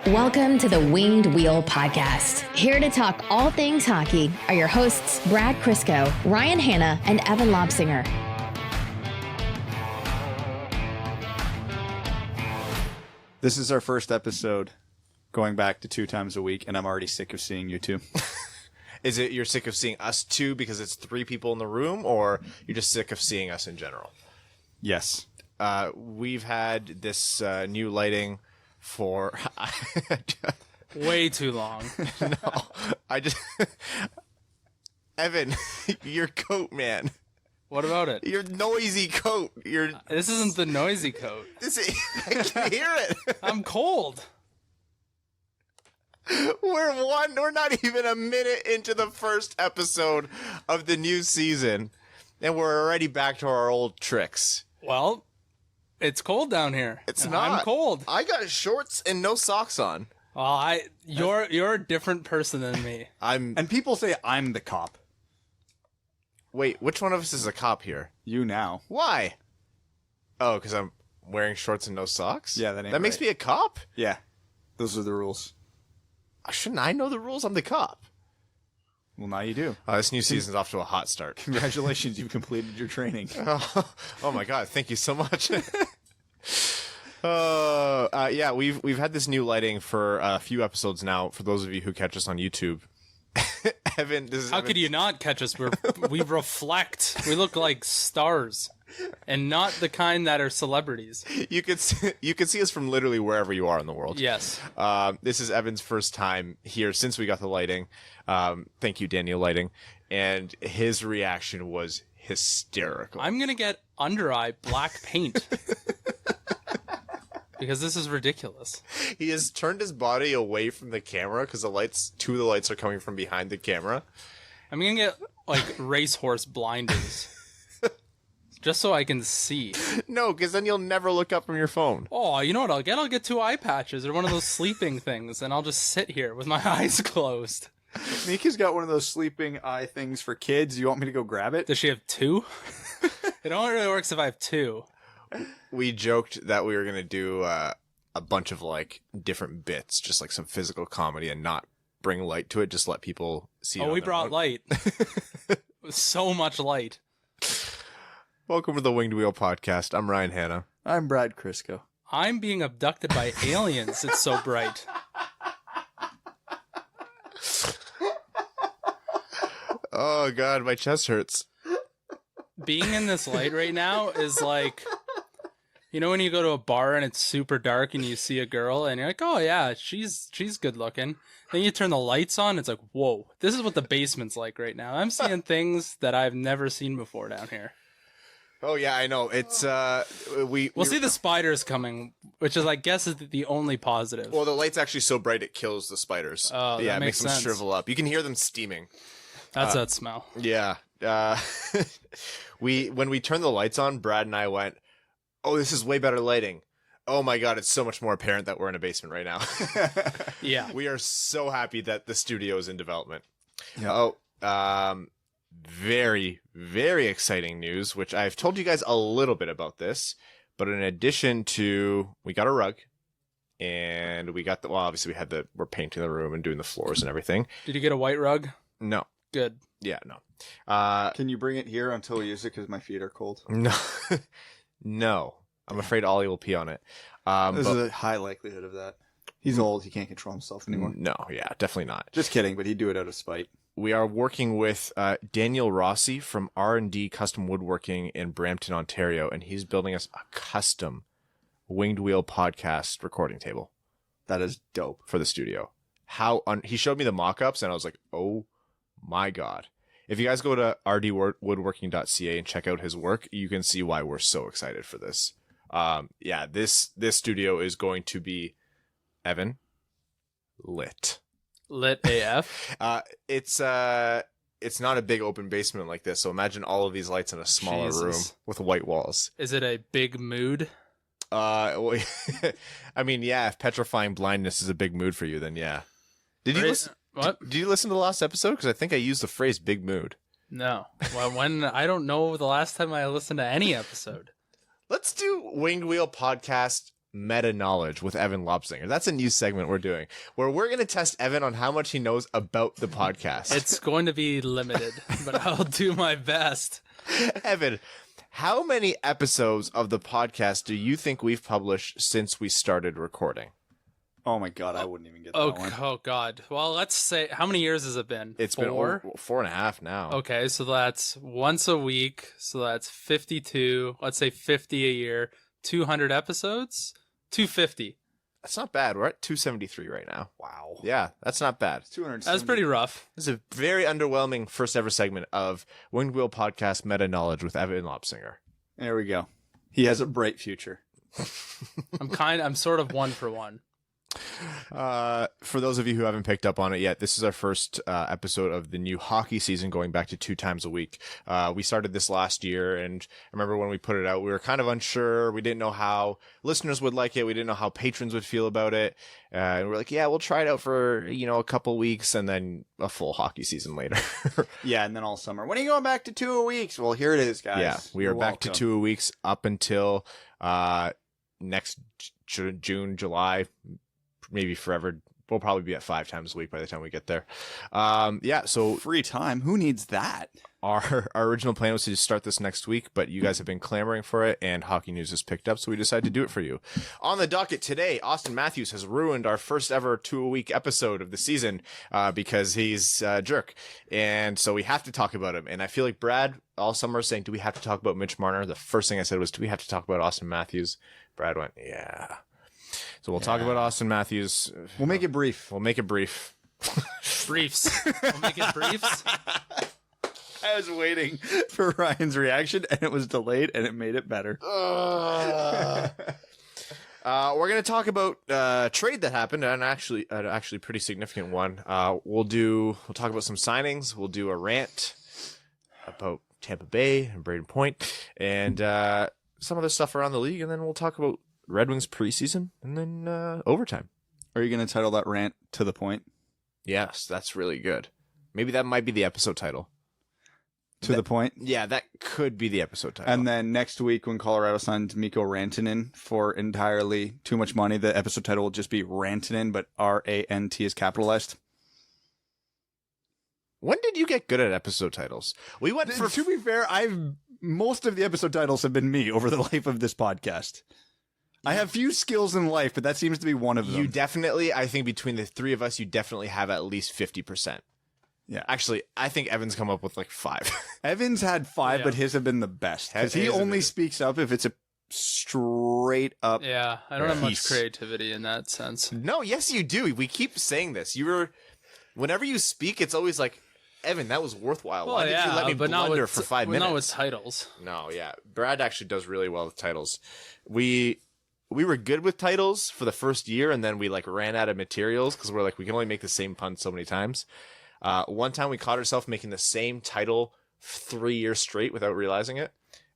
Welcome to the Winged Wheel Podcast. Here to talk all things hockey are your hosts, Brad Crisco, Ryan Hanna, and Evan Lobsinger. This is our first episode going back to 2 times a week, and I'm already sick of seeing you two. Is it you're sick of seeing us two because it's 3 people in the room, or you're just sick of seeing us in general? Yes. We've had this new lighting for way too long. Evan, your coat, man. What about it? Your noisy coat. This isn't the noisy coat. I can hear it. I'm cold. We're not even a minute into the first episode of the new season, and we're already back to our old tricks. Well, it's cold down here. It's not. I'm cold. I got shorts and no socks on. Well, you're a different person than me. And people say I'm the cop. Wait, which one of us is a cop here? You now. Why? Oh, because I'm wearing shorts and no socks? Yeah, that ain't That makes right. me a cop? Yeah. Those are the rules. Shouldn't I know the rules? I'm the cop. Well, now you do. This new season's off to a hot start. Congratulations, you've completed your training. Oh my god, thank you so much. Yeah, we've had this new lighting for a few episodes now. For those of you who catch us on YouTube, Evan, How could you not catch us? We reflect. We look like stars, and not the kind that are celebrities. You could see us from literally wherever you are in the world. Yes. This is Evan's first time here since we got the lighting. Thank you, Daniel Lighting, and his reaction was hysterical. I'm gonna get under eye black paint. Because this is ridiculous. He has turned his body away from the camera because 2 of the lights are coming from behind the camera. I'm gonna get like racehorse blinders. Just so I can see. No, because then you'll never look up from your phone. Oh, you know what I'll get? I'll get 2 eye patches or one of those sleeping things, and I'll just sit here with my eyes closed. Mika's got one of those sleeping eye things for kids. You want me to go grab it? Does she have 2? It only really works if I have 2. We joked that we were going to do a bunch of like different bits, just like some physical comedy, and not bring light to it, just let people see it. Oh, we brought light. So much light. Welcome to the Winged Wheel Podcast. I'm Ryan Hanna. I'm Brad Crisco. I'm being abducted by aliens. It's so bright. Oh god, my chest hurts. Being in this light right now is like, you know when you go to a bar and it's super dark and you see a girl and you're like, oh yeah, she's good looking. Then you turn the lights on, it's like, whoa, this is what the basement's like right now. I'm seeing things that I've never seen before down here. Oh yeah, I know. It's We'll see the spiders coming, which is I guess is the only positive. Well, the light's actually so bright it kills the spiders. Oh, yeah, that it makes them sense. shrivel up. You can hear them steaming. That's that smell. Yeah. When we turned the lights on, Brad and I went, oh, this is way better lighting. Oh my god, it's so much more apparent that we're in a basement right now. Yeah. We are so happy that the studio is in development. Yeah. Very, very exciting news, which I've told you guys a little bit about this, but in addition to, we got a rug, and we got obviously we're painting the room and doing the floors and everything. Did you get a white rug? No. Good. Yeah, no. Can you bring it here until we use it because my feet are cold? No. No. I'm afraid Ollie will pee on it. There's a high likelihood of that. He's old. He can't control himself anymore. No, yeah, definitely not. Just kidding, but he'd do it out of spite. We are working with Daniel Rossi from R&D Custom Woodworking in Brampton, Ontario, and he's building us a custom Winged Wheel podcast recording table. That is dope. For the studio. He showed me the mock-ups, and I was like, oh my god. If you guys go to rdwoodworking.ca and check out his work, you can see why we're so excited for this. Yeah, this studio is going to be, Evan, lit. Lit AF. It's not a big open basement like this, so imagine all of these lights in a smaller room with white walls. Is it a big mood? Well, I mean, yeah, if petrifying blindness is a big mood for you, then yeah. Did you listen? What? Did you listen to the last episode? Because I think I used the phrase "big mood." No. Well, I don't know the last time I listened to any episode. Let's do Winged Wheel podcast Meta Knowledge with Evan Lobsinger. That's a new segment we're doing where we're going to test Evan on how much he knows about the podcast. It's going to be limited, but I'll do my best. Evan, how many episodes of the podcast do you think we've published since we started recording? Oh my God, I wouldn't even get that one. Oh God. Well, let's say, how many years has it been? It's 4? been 4.5 now. Okay, so that's once a week. So that's 52. Let's say 50 a year. 200 episodes? 250. That's not bad. We're at 273 right now. Wow. Yeah, that's not bad. 200. That's pretty rough. This is a very underwhelming first ever segment of Winged Wheel Podcast Meta Knowledge with Evan Lobsinger. There we go. He has a bright future. I'm sort of 1 for 1. For those of you who haven't picked up on it yet, this is our first episode of the new hockey season going back to 2 times a week. We started this last year, and I remember when we put it out, we were kind of unsure. We didn't know how listeners would like it. We didn't know how patrons would feel about it. And we're like, yeah, we'll try it out for, a couple weeks and then a full hockey season later. Yeah, and then all summer. When are you going back to 2 a week? Well, here it is, guys. Yeah, we are back to 2 a weeks up until next June, July, maybe forever. We'll probably be at 5 times a week by the time we get there. So Free time. Who needs that? our original plan was to just start this next week, but you guys have been clamoring for it, and Hockey News has picked up, so we decided to do it for you. On the docket today, Auston Matthews has ruined our first ever 2-a-week episode of the season because he's a jerk, and so we have to talk about him. And I feel like Brad all summer was saying, do we have to talk about Mitch Marner? The first thing I said was, do we have to talk about Auston Matthews? Brad went, yeah. So we'll talk about Auston Matthews. We'll make it brief. We'll make it brief. Briefs. We'll make it briefs. I was waiting for Ryan's reaction, and it was delayed, and it made it better. We're going to talk about a trade that happened, and actually pretty significant one. We'll talk about some signings. We'll do a rant about Tampa Bay and Braden Point, and some other stuff around the league, and then we'll talk about Red Wings preseason, and then overtime. Are you going to title that rant To the Point? Yes, that's really good. Maybe that might be the episode title. To the Point? Yeah, that could be the episode title. And then next week, when Colorado signed Mikko Rantanen for entirely too much money, the episode title will just be Rantanen, but R-A-N-T is capitalized. When did you get good at episode titles? We went for... To be fair, most of the episode titles have been me over the life of this podcast. I have few skills in life, but that seems to be one of them. You definitely, I think between the 3 of us, you definitely have at least 50%. Yeah. Actually, I think Evan's come up with like 5. Evans had 5, Yeah. but his have been the best. Because he His have only been- speaks up if it's a straight up. Yeah, I don't have much Peace. creativity in that sense. No, yes, you do. We keep saying this. Whenever you speak, it's always like, Evan, that was worthwhile. Why did you let me but not blunder with, for 5 but minutes? not with titles. No, yeah. Brad actually does really well with titles. We were good with titles for the first year, and then we like ran out of materials because we're like, we can only make the same pun so many times. One time we caught ourselves making the same title 3 years straight without realizing it.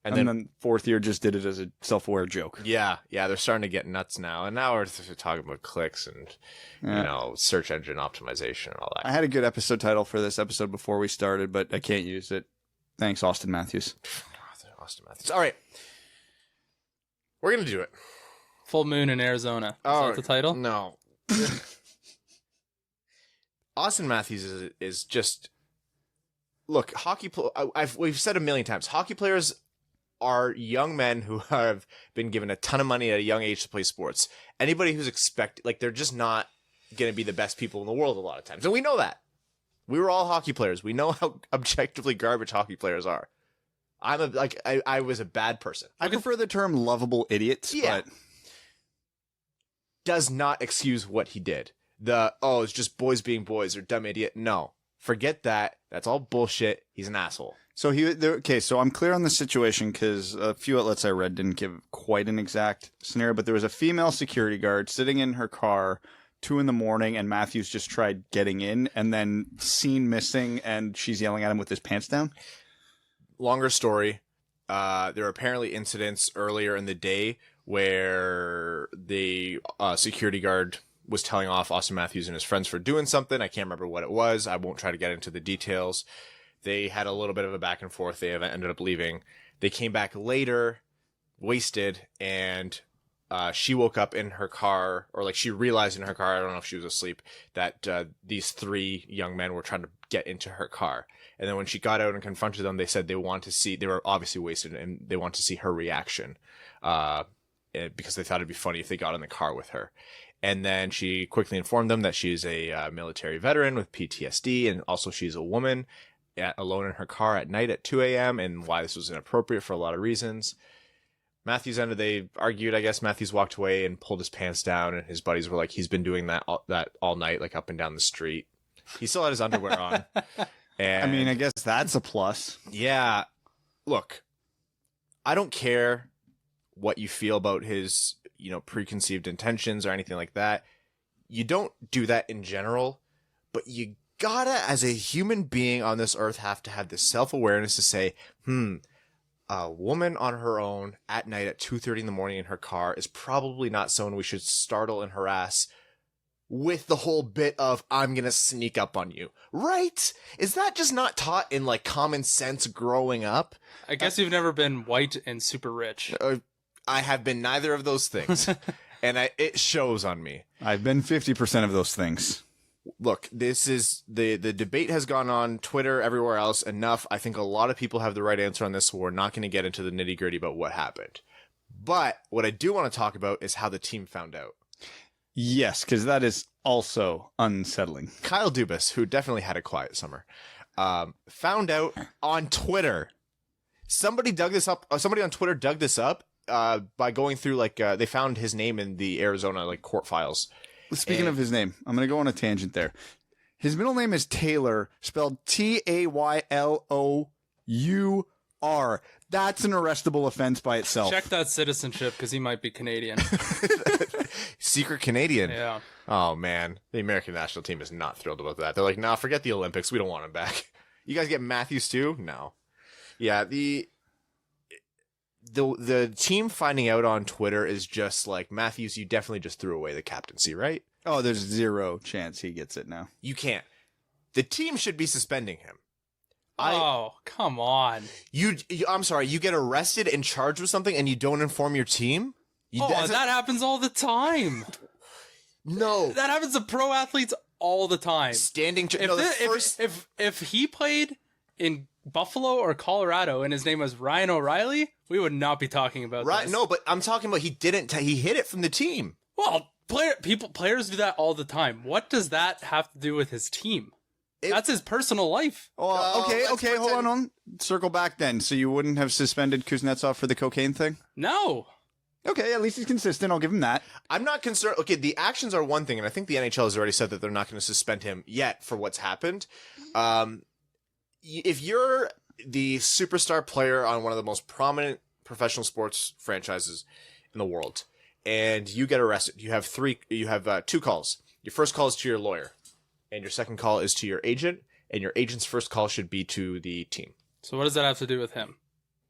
And then fourth year just did it as a self-aware joke. Yeah, they're starting to get nuts now. And now we're talking about clicks and, search engine optimization and all that. I had a good episode title for this episode before we started, but I can't use it. Thanks, Auston Matthews. Auston Matthews. All right. We're going to do it. Full Moon in Arizona. Is that the title? No. Auston Matthews is just... Look, we've said a million times, hockey players are young men who have been given a ton of money at a young age to play sports. Anybody who's they're just not going to be the best people in the world a lot of times. And we know that. We were all hockey players. We know how objectively garbage hockey players are. I was a bad person. I prefer the term lovable idiots, Yeah. but Does not excuse what he did. It's just boys being boys or dumb idiot. No. Forget that. That's all bullshit. He's an asshole. so so I'm clear on the situation because a few outlets I read didn't give quite an exact scenario, but there was a female security guard sitting in her car 2 a.m, and Matthews just tried getting in and then seen missing, and she's yelling at him with his pants down. Longer story. There were apparently incidents earlier in the day where the security guard was telling off Auston Matthews and his friends for doing something. I can't remember what it was. I won't try to get into the details. They had a little bit of a back and forth. They ended up leaving. They came back later, wasted, and she woke up in her car, or like she realized in her car, I don't know if she was asleep, that these 3 young men were trying to get into her car. And then when she got out and confronted them, they said they were obviously wasted and they want to see her reaction because they thought it'd be funny if they got in the car with her. And then she quickly informed them that she's a military veteran with PTSD, and also she's a woman alone in her car at night at 2 a.m. and why this was inappropriate for a lot of reasons. Matthews they argued, I guess. Matthews walked away and pulled his pants down, and his buddies were like, he's been doing that all night, like up and down the street. He still had his underwear on. And, I mean, I guess that's a plus. Yeah. Look, I don't care what you feel about his, preconceived intentions or anything like that. You don't do that in general, but you gotta, as a human being on this earth, have to have this self-awareness to say, a woman on her own at night at 2:30 in the morning in her car is probably not someone we should startle and harass with the whole bit of, I'm gonna sneak up on you. Right? Is that just not taught in like common sense growing up? I guess you've never been white and super rich. I have been neither of those things. And it shows on me. I've been 50% of those things. Look, this is the debate has gone on Twitter, everywhere else enough. I think a lot of people have the right answer on this, so we're not going to get into the nitty gritty about what happened. But what I do want to talk about is how the team found out. Yes, because that is also unsettling. Kyle Dubas, who definitely had a quiet summer, found out on Twitter. Somebody dug this up. Somebody on Twitter dug this up by going through they found his name in the Arizona court files. Speaking of his name, I'm going to go on a tangent there. His middle name is Taylor, spelled Taylor. That's an arrestable offense by itself. Check that citizenship because he might be Canadian. Secret Canadian. Yeah. Oh, man. The American national team is not thrilled about that. They're like, nah, forget the Olympics. We don't want him back. You guys get Matthews too? No. Yeah, the team finding out on Twitter is just like, Matthews, you definitely just threw away the captaincy, right? Oh, there's zero chance he gets it now. You can't. The team should be suspending him. Oh, come on. I'm sorry, you get arrested and charged with something and you don't inform your team? That happens all the time. No. That happens to pro athletes all the time. If he played in Buffalo or Colorado and his name was Ryan O'Reilly, we would not be talking about this. No, but I'm talking about he hid it from the team. Well, players do that all the time. What does that have to do with his team? That's his personal life. Oh, okay, hold on. Circle back then. So you wouldn't have suspended Kuznetsov for the cocaine thing? No. Okay, at least he's consistent. I'll give him that. I'm not concerned. Okay, the actions are one thing, and I think the NHL has already said that they're not going to suspend him yet for what's happened. If you're the superstar player on one of the most prominent professional sports franchises in the world, and you get arrested, you have two calls. Your first call is to your lawyer, and your second call is to your agent, and your agent's first call should be to the team. So what does that have to do with him?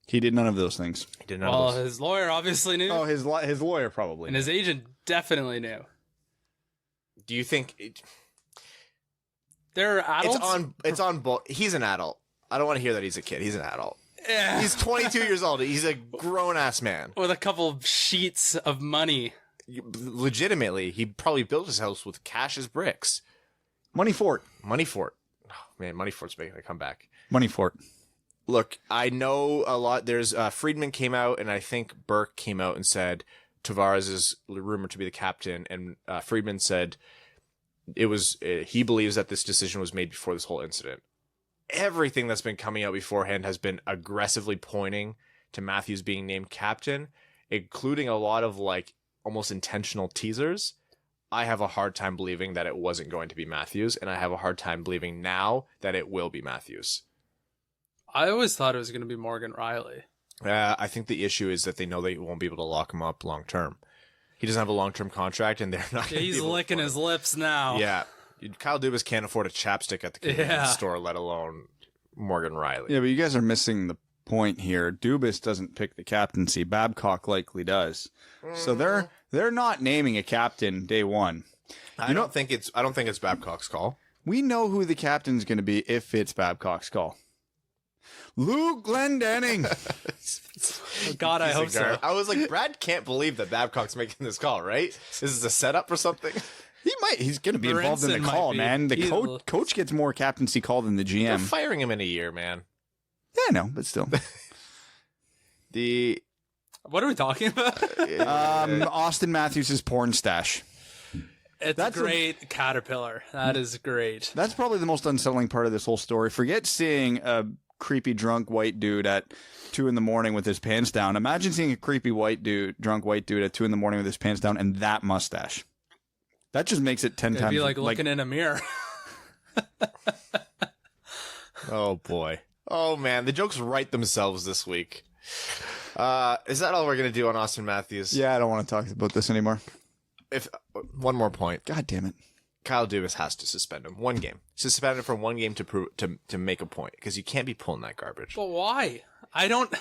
He did none of those things. He did none of those. His lawyer obviously knew. Oh, his lawyer probably and knew. His agent definitely knew. Do you think they're adults? It's on both. He's an adult. I don't want to hear that he's a kid. He's an adult. Yeah. He's 22 years old. He's a grown-ass man. With a couple of sheets of money. Legitimately, he probably built his house with cash as bricks. Money Fort. Money Fort. Oh, man, Money Fort's making a comeback. Money Fort. Look, I know a lot. There's Friedman came out, and I think Burke came out and said Tavares is rumored to be the captain, and Friedman said he believes that this decision was made before this whole incident. Everything that's been coming out beforehand has been aggressively pointing to Matthews being named captain, including a lot of almost intentional teasers. I have a hard time believing that it wasn't going to be Matthews, and I have a hard time believing now that it will be Matthews. I always thought it was going to be Morgan Riley. I think the issue is that they know they won't be able to lock him up long term. He doesn't have a long term contract, and they're not. Yeah, he's licking his lips now. Yeah, Kyle Dubas can't afford a chapstick at the convenience store, let alone Morgan Riley. Yeah, but you guys are missing the point here. Dubas doesn't pick the captaincy. Babcock likely does. So they're not naming a captain day one. I don't think it's Babcock's call. We know who the captain's going to be if it's Babcock's call. Luke Glendenning. God, I hope so. I was like, Brad can't believe that Babcock's making this call, right? This is a setup or something. He might. He's going to be involved in the Brinson call, might be. man. The He's- coach gets more captaincy call than the They're GM. firing him in a year, man. Yeah, I know, but still. What are we talking about? Auston Matthews' porn stash. It's That's a great caterpillar. That is great. That's probably the most unsettling part of this whole story. Forget seeing a creepy drunk white dude at 2 a.m. with his pants down. Imagine seeing a creepy drunk white dude at 2 a.m. with his pants down and that mustache. That just makes it 10 It'd times be like looking in a mirror. Oh boy. Oh man, the jokes write themselves this week. Is that all we're gonna do on Auston Matthews? Yeah, I don't want to talk about this anymore. If one more point, God damn it. Kyle Dubas has to suspend him. One game. Suspend him for one game to make a point because you can't be pulling that garbage. But why? I don't.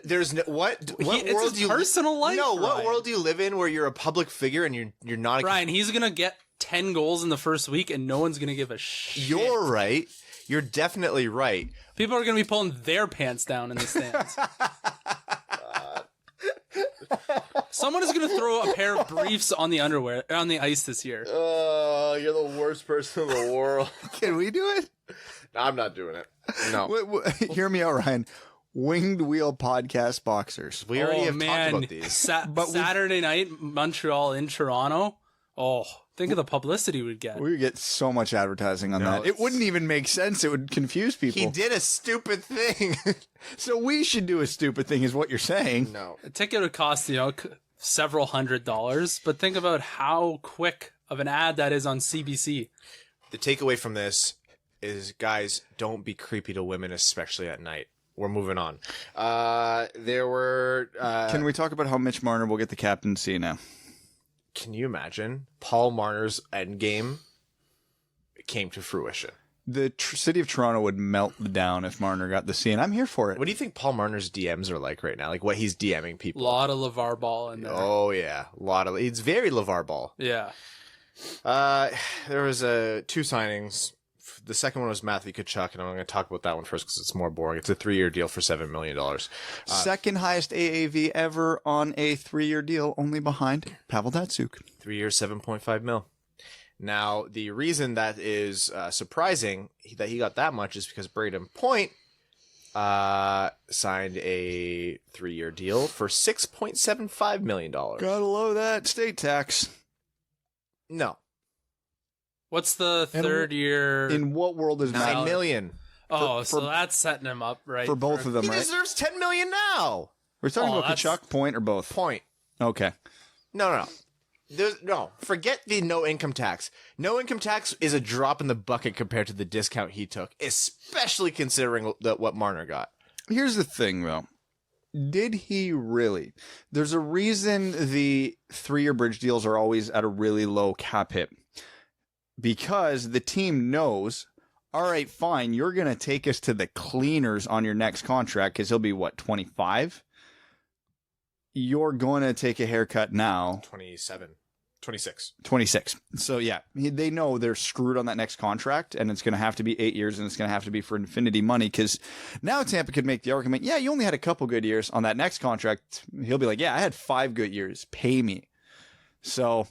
There's no what It's world his do you personal life. No, what Ryan. world do you live in where you're a public figure and you're not? Brian, he's gonna get 10 goals in the first week, and no one's gonna give a shit. You're right. You're definitely right. People are gonna be pulling their pants down in the stands. Someone is gonna throw a pair of briefs on the ice this year. Oh, you're the worst person in the world. Can we do it? I'm not doing it. No. Hear me out, Ryan. Winged Wheel Podcast Boxers. We already have talked about these. Saturday night, Montreal in Toronto. Oh, think of the publicity we'd get. We would get so much advertising on No, that. It wouldn't even make sense. It would confuse people. He did a stupid thing. So we should do a stupid thing, is what you're saying. No. A ticket would cost, several $100s, but think about how quick of an ad that is on CBC. The takeaway from this is, guys, don't be creepy to women, especially at night. We're moving on. There were... Can we talk about how Mitch Marner will get the captaincy now? Can you imagine? Paul Marner's endgame came to fruition. The city of Toronto would melt down if Marner got the C, and I'm here for it. What do you think Paul Marner's DMs are like right now? Like what he's DMing A people? lot of LeVar Ball in there. Oh, yeah. A lot of... It's very LeVar Ball. Yeah. There was two signings. The second one was Mantha Tkachuk, and I'm going to talk about that one first because it's more boring. It's a 3-year deal for $7 million. Second highest AAV ever on a 3-year deal, only behind Pavel Datsyuk. 3 years, $7.5 million. Now, the reason that is surprising that he got that much is because Braden Point signed a 3-year deal for $6.75 million. Gotta love that state tax. No, What's the third year? In what world is $9 Matt? million. Oh, for- so that's setting him up, right? For both of them, He right? deserves $10 million now. We're talking Oh, about that's- Tkachuk, Point, or both? Point. Okay. No. No, forget the no income tax. No income tax is a drop in the bucket compared to the discount he took, especially considering what Marner got. Here's the thing, though. Did he really? There's a reason the 3-year bridge deals are always at a really low cap hit. Because the team knows, all right, fine, you're going to take us to the cleaners on your next contract because he'll be, 25? You're going to take a haircut now. 26. 26. So, yeah, they know they're screwed on that next contract, and it's going to have to be 8 years, and it's going to have to be for infinity money, because now Tampa could make the argument, yeah, you only had a couple good years on that next contract. He'll be like, yeah, I had 5 good years. Pay me. So,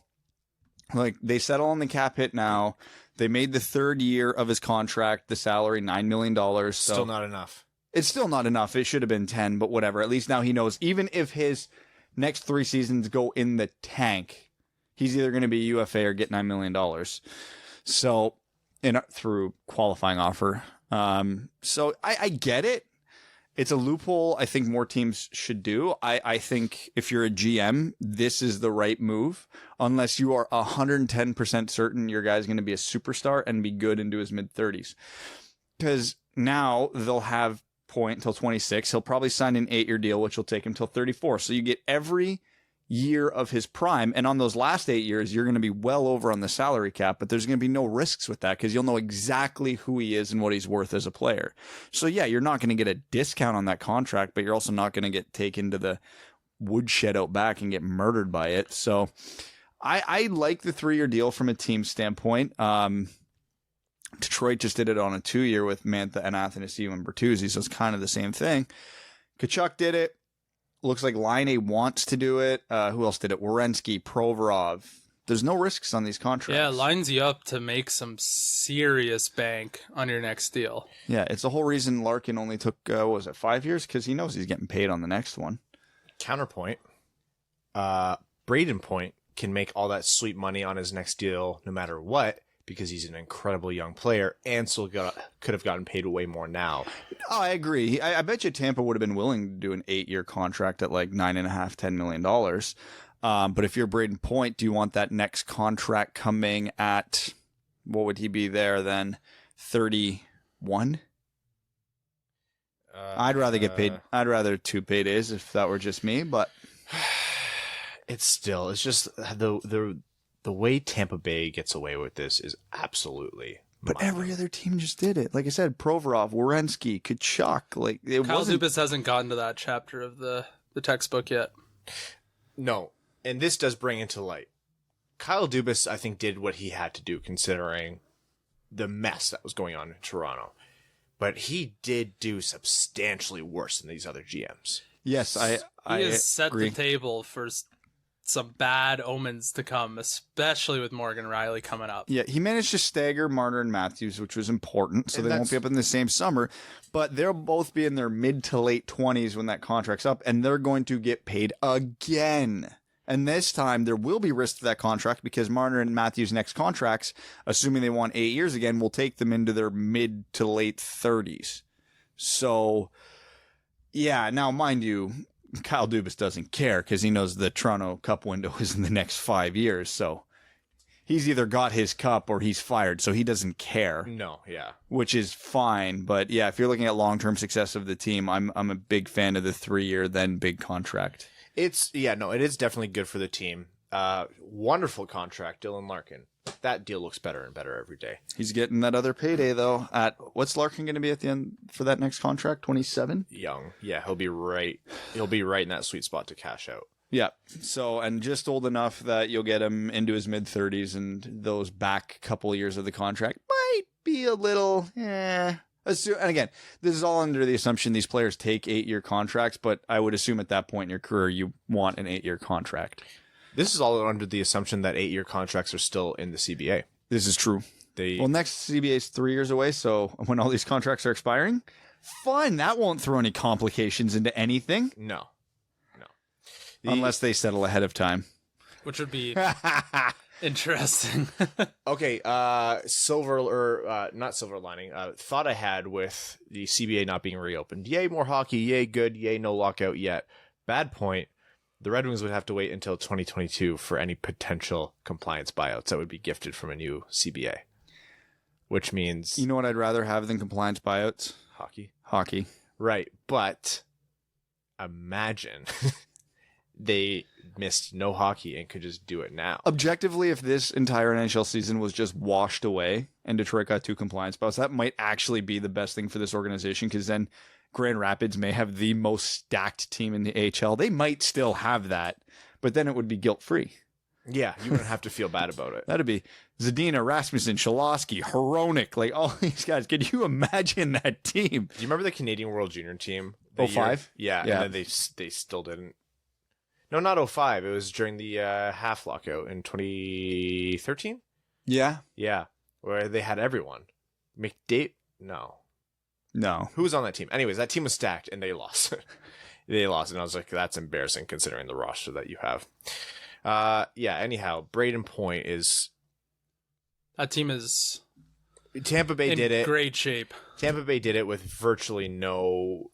they settle on the cap hit now. They made the 3rd year of his contract, the salary, $9 million. So Still not enough. It's still not enough. It should have been 10, but whatever. At least now he knows, even if his next 3 seasons go in the tank, he's either going to be UFA or get $9 million. So, through qualifying offer. So I get it. It's a loophole I think more teams should do. I think if you're a GM, this is the right move, unless you are 110% certain your guy's going to be a superstar and be good into his mid-30s. Because now they'll have Point until 26. He'll probably sign an 8-year deal, which will take him till 34. So you get every year of his prime, and on those last 8 years you're going to be well over on the salary cap, but there's going to be no risks with that because you'll know exactly who he is and what he's worth as a player. So yeah, you're not going to get a discount on that contract, but you're also not going to get taken to the woodshed out back and get murdered by it. So I like the 3-year deal from a team standpoint. Detroit just did it on a 2-year with Mantha and Athanasiou and Bertuzzi, so it's kind of the same thing. Tkachuk did it. Looks like Laine wants to do it. Who else did it? Werenski, Provorov. There's no risks on these contracts. Yeah, it lines you up to make some serious bank on your next deal. Yeah, it's the whole reason Larkin only took, 5 years? Because he knows he's getting paid on the next one. Counterpoint. Braden Point can make all that sweet money on his next deal no matter what, because he's an incredible young player and still could have gotten paid way more now. Oh, I agree. I bet you Tampa would have been willing to do an 8-year contract at like $9.5–10 million. But if you're Braden Point, do you want that next contract coming at, what would he be there then? 31? I'd rather get paid. I'd rather 2 paydays if that were just me, but it's just the way Tampa Bay gets away with this is absolutely. But every other team just did it. Like I said, Provorov, Werenski, Tkachuk. Like Kyle Dubas hasn't gotten to that chapter of the textbook yet. No, and this does bring into light. Kyle Dubas, I think, did what he had to do considering the mess that was going on in Toronto. But he did do substantially worse than these other GMs. Yes, I has set agree. the table for some bad omens to come, especially with Morgan Rielly coming up. Yeah, he managed to stagger Marner and Matthews, which was important, so they won't be up in the same summer. But they'll both be in their mid to late 20s when that contract's up, and they're going to get paid again. And this time, there will be risk to that contract because Marner and Matthews' next contracts, assuming they want 8 years again, will take them into their mid to late 30s. So, yeah, now, mind you, Kyle Dubas doesn't care because he knows the Toronto Cup window is in the next 5 years. So he's either got his cup or he's fired. So he doesn't care. No, yeah. Which is fine. But yeah, if you're looking at long-term success of the team, I'm a big fan of the 3-year, then big contract. It is definitely good for the team. Wonderful contract, Dylan Larkin. That deal looks better and better every day. He's getting that other payday, though. At what's Larkin going to be at the end for that next contract? 27? Young. Yeah, he'll be right. He'll be right in that sweet spot to cash out. Yeah. So, and just old enough that you'll get him into his mid-30s, and those back couple of years of the contract might be a little, And again, this is all under the assumption these players take 8-year contracts, but I would assume at that point in your career, you want an 8-year contract. This is all under the assumption that 8-year contracts are still in the CBA. This is true. Well, next CBA is 3 years away, so when all these contracts are expiring, fun. That won't throw any complications into anything. No. Unless they settle ahead of time. Which would be interesting. Okay, not silver lining. Thought I had with the CBA not being reopened. Yay, more hockey. Yay, good. Yay, no lockout yet. Bad point. The Red Wings would have to wait until 2022 for any potential compliance buyouts that would be gifted from a new CBA. Which means... You know what I'd rather have than compliance buyouts? Hockey. Right, but imagine they missed no hockey and could just do it now. Objectively, if this entire NHL season was just washed away and Detroit got 2 compliance buyouts, that might actually be the best thing for this organization because then Grand Rapids may have the most stacked team in the AHL. They might still have that, but then it would be guilt-free. Yeah, you wouldn't have to feel bad about it. That'd be Zadina, Rasmussen, Cholowski, Hronek, like all these guys. Could you imagine that team? Do you remember the Canadian World Junior team? 05? Yeah, and then they still didn't. No, not 05. It was during the half lockout in 2013. Yeah. Yeah, where they had everyone. McDavid? No. Who was on that team? Anyways, that team was stacked, and they lost. And I was like, that's embarrassing considering the roster that you have. Anyhow, Braden Point is... That team is... Tampa Bay did it. In great shape. Tampa Bay did it with virtually no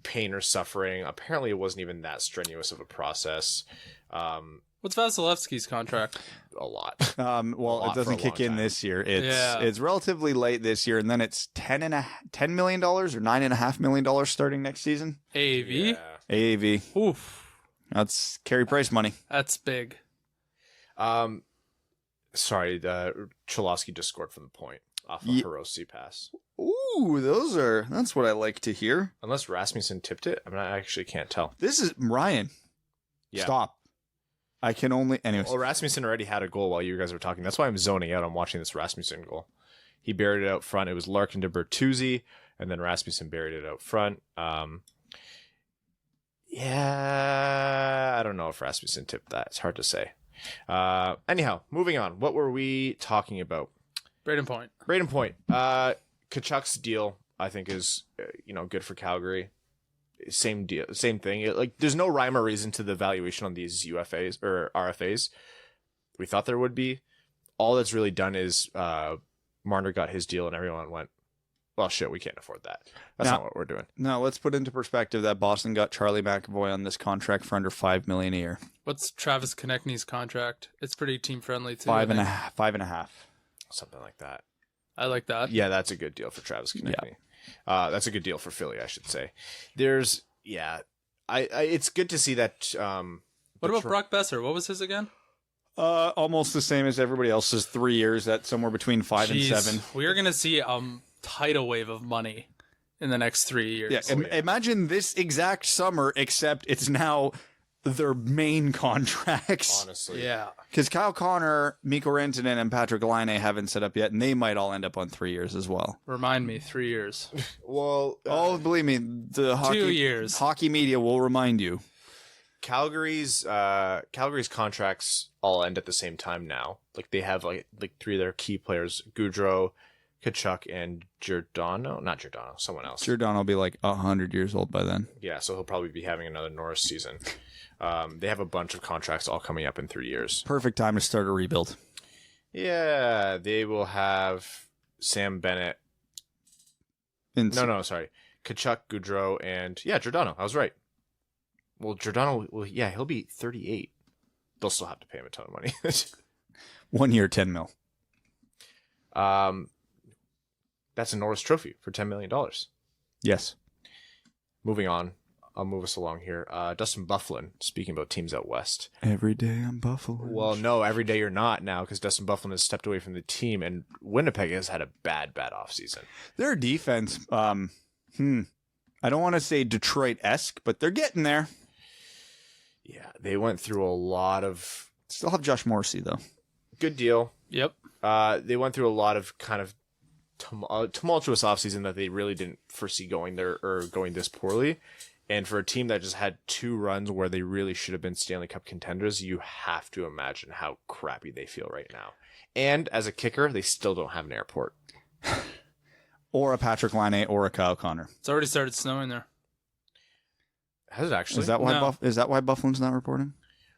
pain or suffering. Apparently, it wasn't even that strenuous of a process. What's Vasilevsky's contract? A lot. It doesn't kick in this year. It's relatively late this year, and then it's $10 million or $9.5 million starting next season. AAV? Yeah. AAV. Oof. That's Carey Price money. That's big. Sorry, Cholowski just scored from the point off a Hirose pass. Ooh, that's what I like to hear. Unless Rasmussen tipped it. I actually can't tell. This is Ryan. Yeah. Stop. I can only... Anyways. Well, Rasmussen already had a goal while you guys were talking. That's why I'm zoning out. I'm watching this Rasmussen goal. He buried it out front. It was Larkin to Bertuzzi, and then Rasmussen buried it out front. Yeah, I don't know if Rasmussen tipped that. It's hard to say. Anyhow, moving on. What were we talking about? Braden Point. Tkachuk's deal, I think, is good for Calgary. Same deal, same thing. There's no rhyme or reason to the valuation on these UFAs or RFAs. We thought there would be. All that's really done is Marner got his deal, and everyone went, well, shit, we can't afford that. That's not what we're doing. No, let's put into perspective that Boston got Charlie McAvoy on this contract for under $5 million a year. What's Travis Konechny's contract? It's pretty team friendly too. Five and a half. Something like that. I like that. Yeah, that's a good deal for Travis Konechny. Yeah. That's a good deal for Philly, I should say. It's good to see that. What about Brock Besser? What was his again? Almost the same as everybody else's 3 years. That's somewhere between 5 and 7. We are going to see tidal wave of money in the next 3 years. Yeah, imagine this exact summer, except it's now their main contracts. Honestly. Yeah. Because Kyle Connor, Mikko Rantanen, and Patrick Laine haven't set up yet, and they might all end up on 3 years as well. Remind me, 3 years. Well, believe me, the 2 years. Hockey media will remind you. Calgary's contracts all end at the same time now. They have like 3 of their key players: Gaudreau, Tkachuk, and someone else. Giordano will be 100 years old by then. Yeah, so he'll probably be having another Norris season. They have a bunch of contracts all coming up in 3 years. Perfect time to start a rebuild. Yeah, they will have Sam Bennett. Sorry. Tkachuk, Gaudreau, and Giordano. I was right. Well, Giordano, he'll be 38. They'll still have to pay him a ton of money. 1 year, $10 million. That's a Norris Trophy for $10 million. Yes. Moving on. I'll move us along here. Dustin Byfuglien, speaking about teams out west. Every day I'm Buffalo. Well, no, every day you're not now, because Dustin Byfuglien has stepped away from the team, and Winnipeg has had a bad offseason. Their defense, I don't want to say Detroit-esque, but they're getting there. Yeah, they went through a lot of... Still have Josh Morrissey, though. Good deal. Yep. They went through a lot of kind of tumultuous offseason that they really didn't foresee going this poorly. And for a team that just had 2 runs where they really should have been Stanley Cup contenders, you have to imagine how crappy they feel right now. And as a kicker, they still don't have an airport. Or a Patrick Laine or a Kyle Connor. It's already started snowing there. Has it actually? Is that why No. Is that why Byfuglien's not reporting?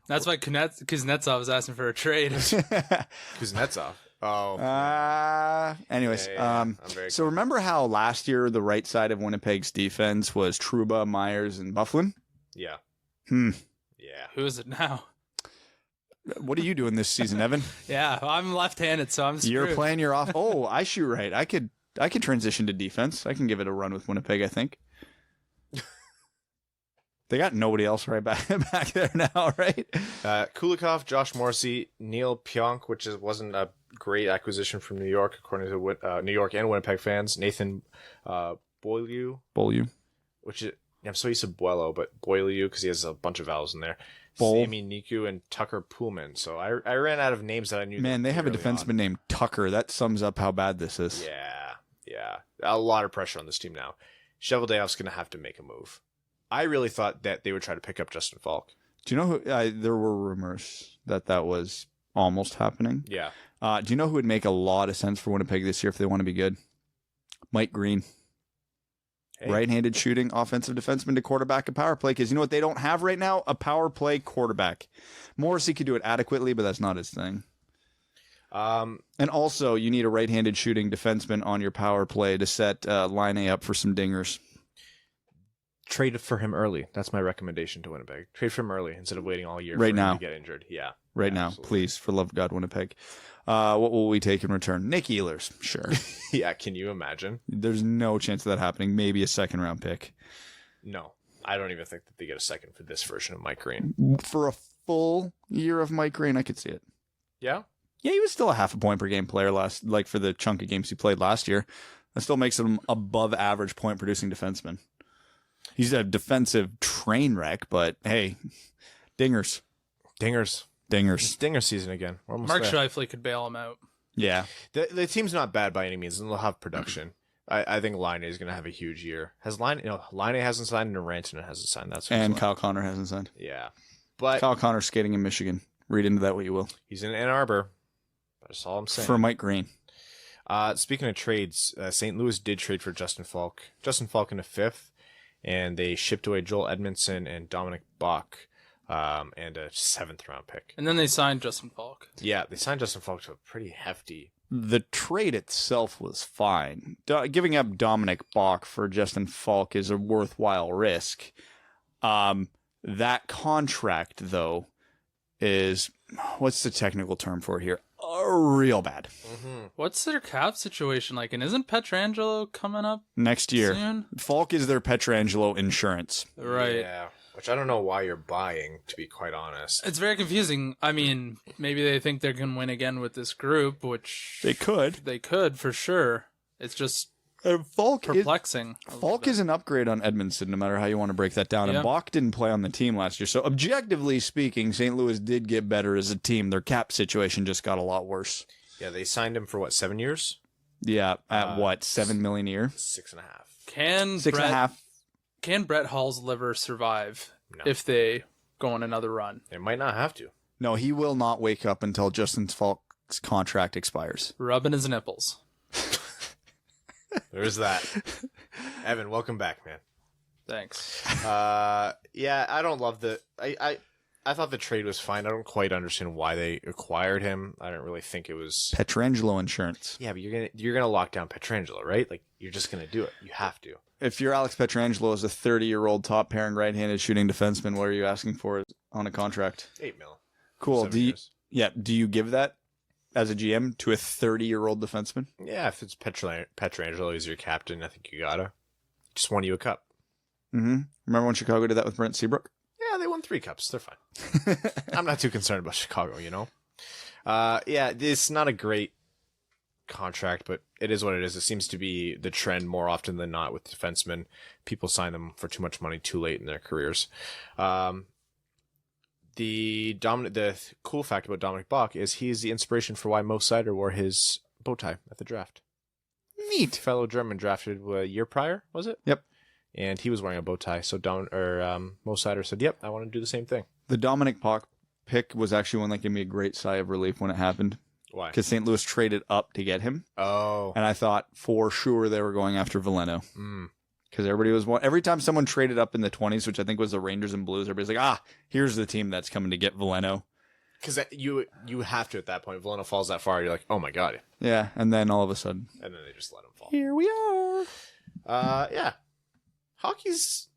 That's why Kuznetsov was asking for a trade. Kuznetsov. Oh. Anyways, I'm very so remember how last year the right side of Winnipeg's defense was Trouba, Myers, and Byfuglien? Yeah. Yeah. Who is it now? What are you doing this season, Evan? Yeah, I'm left-handed, so I'm screwed. You're playing your off. Oh, I shoot right. I could transition to defense. I can give it a run with Winnipeg, I think. They got nobody else right back there now, right? Kulikov, Josh Morrissey, Neil Pionk, which wasn't a great acquisition from New York, according to New York and Winnipeg fans. Nathan Beaulieu, which is, I'm so used to Boileau, but Beaulieu because he has a bunch of vowels in there. Sami Niku and Tucker Pullman. So I ran out of names that I knew. Man, they have a defenseman named Tucker. That sums up how bad this is. Yeah. A lot of pressure on this team now. Cheveldayoff's going to have to make a move. I really thought that they would try to pick up Justin Falk. Do you know who? There were rumors that was almost happening. Yeah. Do you know who would make a lot of sense for Winnipeg this year if they want to be good? Mike Green. Hey. Right-handed shooting, offensive defenseman to quarterback a power play. Because you know what they don't have right now? A power play quarterback. Morrissey could do it adequately, but that's not his thing. And also, you need a right-handed shooting defenseman on your power play to set Laine up for some dingers. Trade for him early. That's my recommendation to Winnipeg. Trade for him early instead of waiting all year for him to get injured. Yeah. Right now, absolutely. Please, for love of God, Winnipeg. What will we take in return? Nick Ehlers, sure. Yeah, can you imagine? There's no chance of that happening. Maybe a second-round pick. No, I don't even think that they get a second for this version of Mike Green. For a full year of Mike Green, I could see it. Yeah? Yeah, he was still a half a point per game player for the chunk of games he played last year. That still makes him above average point producing defenseman. He's a defensive train wreck, but hey, dingers. It's dinger season again. Mark Scheifele could bail him out. Yeah. The team's not bad by any means, and they'll have production. I think Laine is going to have a huge year. Laine hasn't signed, and Rantanen hasn't signed. And Kyle Connor hasn't signed. Yeah, but Kyle Connor's skating in Michigan. Read into that what you will. He's in Ann Arbor. That's all I'm saying. For Mike Green. Speaking of trades, St. Louis did trade for Justin Falk. Justin Falk in a 5th, and they shipped away Joel Edmondson and Dominic Bach, and a 7th round pick. And then they signed Justin Falk. Yeah, they signed Justin Falk to a pretty hefty. The trade itself was fine. Giving up Dominic Bach for Justin Falk is a worthwhile risk. That contract, though, is, what's the technical term for it here? Real bad. Mm-hmm. What's their cap situation like? And isn't Pietrangelo coming up next year? Soon? Falk is their Pietrangelo insurance. Right. Yeah. Which I don't know why you're buying, to be quite honest. It's very confusing. I mean, maybe they think they can win again with this group, which they could. They could for sure. It's just Falk perplexing. Falk is an upgrade on Edmondson, no matter how you want to break that down. Yeah. And Bach didn't play on the team last year, so objectively speaking, St. Louis did get better as a team. Their cap situation just got a lot worse. Yeah, they signed him for what, 7 years? Yeah, at what, $7 million a year? 6.5. Can 6.5. Can Brett Hull's liver survive No. if they go on another run? It might not have to. No, he will not wake up until Justin Falk's contract expires. Rubbing his nipples. There's that. Evan, welcome back, man. Thanks. Yeah, I don't love the... I thought the trade was fine. I don't quite understand why they acquired him. I don't really think it was... Pietrangelo insurance. Yeah, but you're gonna lock down Pietrangelo, right? Like, you're just gonna do it. You have to. If you're Alex Pietrangelo as a 30-year-old top pairing right-handed shooting defenseman, what are you asking for on a contract? $8 million. Cool. 7 years. Do you give that as a GM to a 30-year-old defenseman? Yeah, if it's Pietrangelo, he's your captain, I think you gotta. Just won you a cup. Mm-hmm. Remember when Chicago did that with Brent Seabrook? Yeah, they won 3 cups. They're fine. I'm not too concerned about Chicago, you know? Yeah, it's not a great contract, but it is what it is. It seems to be the trend more often than not with defensemen. People sign them for too much money too late in their careers. The cool fact about Dominic Bach is he is the inspiration for why Mo Seider wore his bow tie at the draft. Neat. Fellow German drafted a year prior, was it? Yep. And he was wearing a bow tie, so Mo Seider said, "Yep, I want to do the same thing." The Dominic Bach pick was actually one that gave me a great sigh of relief when it happened. Why? Because St. Louis traded up to get him. Oh. And I thought for sure they were going after Veleno. Mm. Because every time someone traded up in the 20s, which I think was the Rangers and Blues, everybody's like, here's the team that's coming to get Veleno. Because you have to at that point. Veleno falls that far, you're like, oh my god. Yeah, and then all of a sudden, And then they just let him fall. here we are. Yeah. Hockey's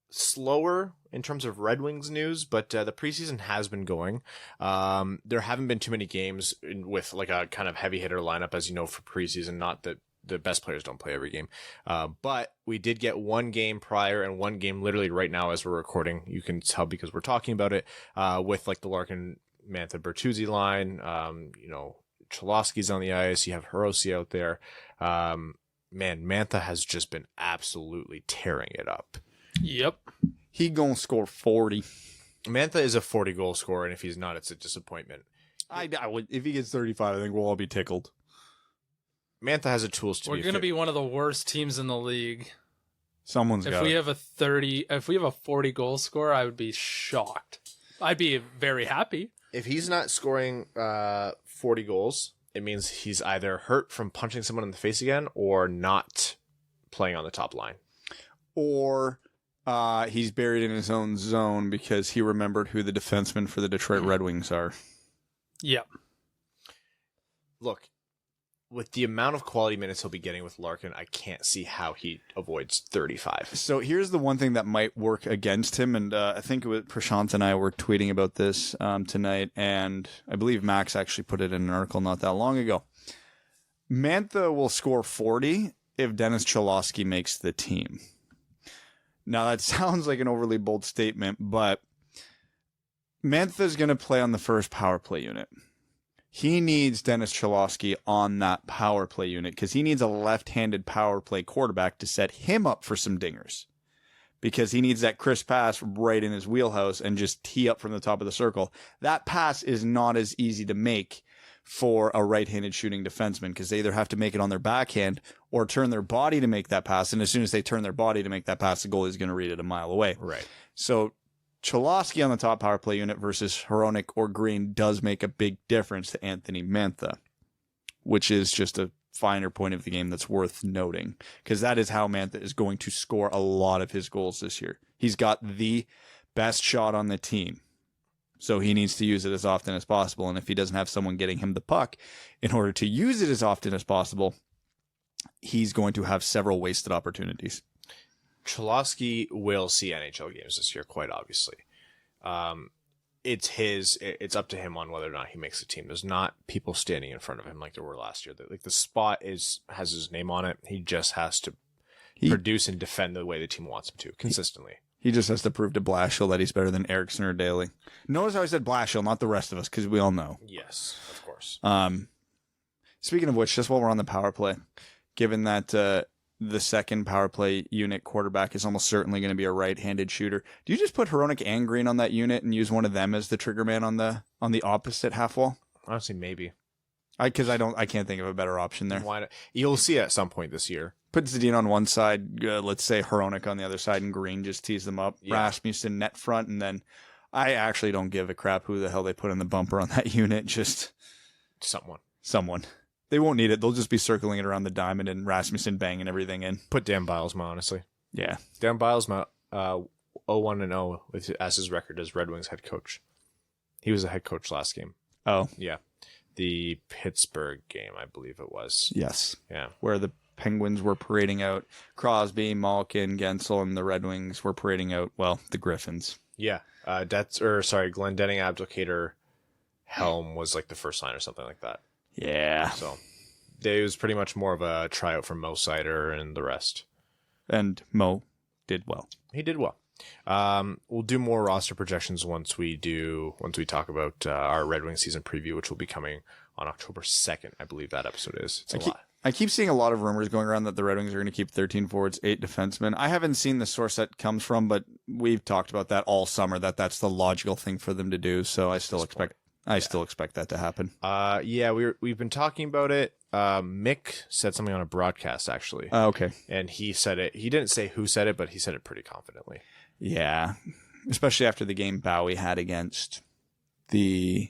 slower in terms of Red Wings news, but the preseason has been going. There haven't been too many games with like a kind of heavy hitter lineup, as you know, for preseason. Not that the best players don't play every game. But we did get one game prior and one game literally right now as we're recording. You can tell because we're talking about it with like the Larkin, Mantha, Bertuzzi line. Cholowski's on the ice. You have Hirose out there. Man, Mantha has just been absolutely tearing it up. Yep. He gonna score 40. Mantha is a 40 goal scorer, and if he's not, it's a disappointment. I would, if he gets 35, I think we'll all be tickled. Mantha has the tools to We're going to be one of the worst teams in the league. Someone's If got we it. have a 40 goal scorer, I would be shocked. I'd be very happy. If he's not scoring 40 goals, it means he's either hurt from punching someone in the face again or not playing on the top line. Or he's buried in his own zone because he remembered who the defensemen for the Detroit Red Wings are. Yeah. Look, with the amount of quality minutes he'll be getting with Larkin, I can't see how he avoids 35. So here's the one thing that might work against him, and I think it was Prashant and I were tweeting about this tonight, and I believe Max actually put it in an article not that long ago. Mantha will score 40 if Dennis Cholowski makes the team. Now, that sounds like an overly bold statement, but Mantha's going to play on the first power play unit. He needs Dennis Cholowski on that power play unit because he needs a left-handed power play quarterback to set him up for some dingers because he needs that crisp pass right in his wheelhouse and just tee up from the top of the circle. That pass is not as easy to make for a right-handed shooting defenseman because they either have to make it on their backhand or turn their body to make that pass. And as soon as they turn their body to make that pass, the goalie is going to read it a mile away. Right. So Cholowski on the top power play unit versus Hronek or Green does make a big difference to Anthony Mantha, which is just a finer point of the game that's worth noting because that is how Mantha is going to score a lot of his goals this year. He's got the best shot on the team. So he needs to use it as often as possible. And if he doesn't have someone getting him the puck in order to use it as often as possible, he's going to have several wasted opportunities. Cholowski will see NHL games this year, quite obviously. It's up to him on whether or not he makes the team. There's not people standing in front of him like there were last year. Like the spot has his name on it. He just has to produce and defend the way the team wants him to consistently. He just has to prove to Blashill that he's better than Eriksson or Daly. Notice how I said Blashill, not the rest of us, because we all know. Yes, of course. Speaking of which, just while we're on the power play, given that the second power play unit quarterback is almost certainly going to be a right-handed shooter, do you just put Hronek and Green on that unit and use one of them as the trigger man on the opposite half wall? Honestly, maybe. Because I can't think of a better option there. Why not? You'll see it at some point this year. Put Zadina on one side, let's say Hronek on the other side, and Green just tees them up. Yeah. Rasmussen net front, and then I actually don't give a crap who the hell they put in the bumper on that unit. Just someone. They won't need it. They'll just be circling it around the diamond and Rasmussen banging everything in. Put Dan Bilesma, honestly. Yeah. Dan Bilesma, 0-1-0 as his record as Red Wings head coach. He was the head coach last game. Oh. Yeah. The Pittsburgh game, I believe it was. Yes. Yeah. Where the Penguins were parading out Crosby, Malkin, Gensel, and the Red Wings were parading out, well, the Griffins. Yeah. Glendening, Abdelkader, Helm was like the first line or something like that. Yeah. So it was pretty much more of a tryout for Mo Sider and the rest. And Mo did well. He did well. We'll do more roster projections once we talk about our Red Wings season preview, which will be coming on October 2nd. I believe that episode is. It's a lot. I keep seeing a lot of rumors going around that the Red Wings are going to keep 13 forwards, 8 defensemen. I haven't seen the source that comes from, but we've talked about that all summer, that's the logical thing for them to do. So I still expect that to happen. Yeah, we've been talking about it. Mick said something on a broadcast, actually. Okay. And he said it. He didn't say who said it, but he said it pretty confidently. Yeah. Especially after the game Bowie had against who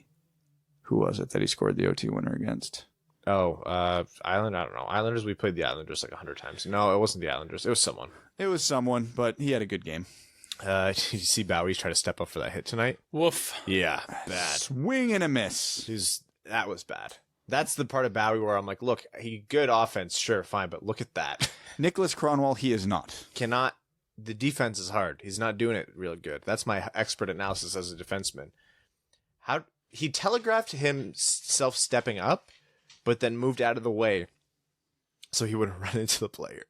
was it that he scored the OT winner against? Oh, Island. I don't know. Islanders. We played the Islanders like 100 times. No, it wasn't the Islanders. It was someone. But he had a good game. Did you see Bowie try to step up for that hit tonight? Woof. Yeah, bad. Swing and a miss. That was bad. That's the part of Bowie where I'm like, look, good offense, sure, fine, but look at that. Nicholas Cronwall, he is not. The defense is hard. He's not doing it real good. That's my expert analysis as a defenseman. How he telegraphed himself stepping up, but then moved out of the way so he wouldn't run into the player.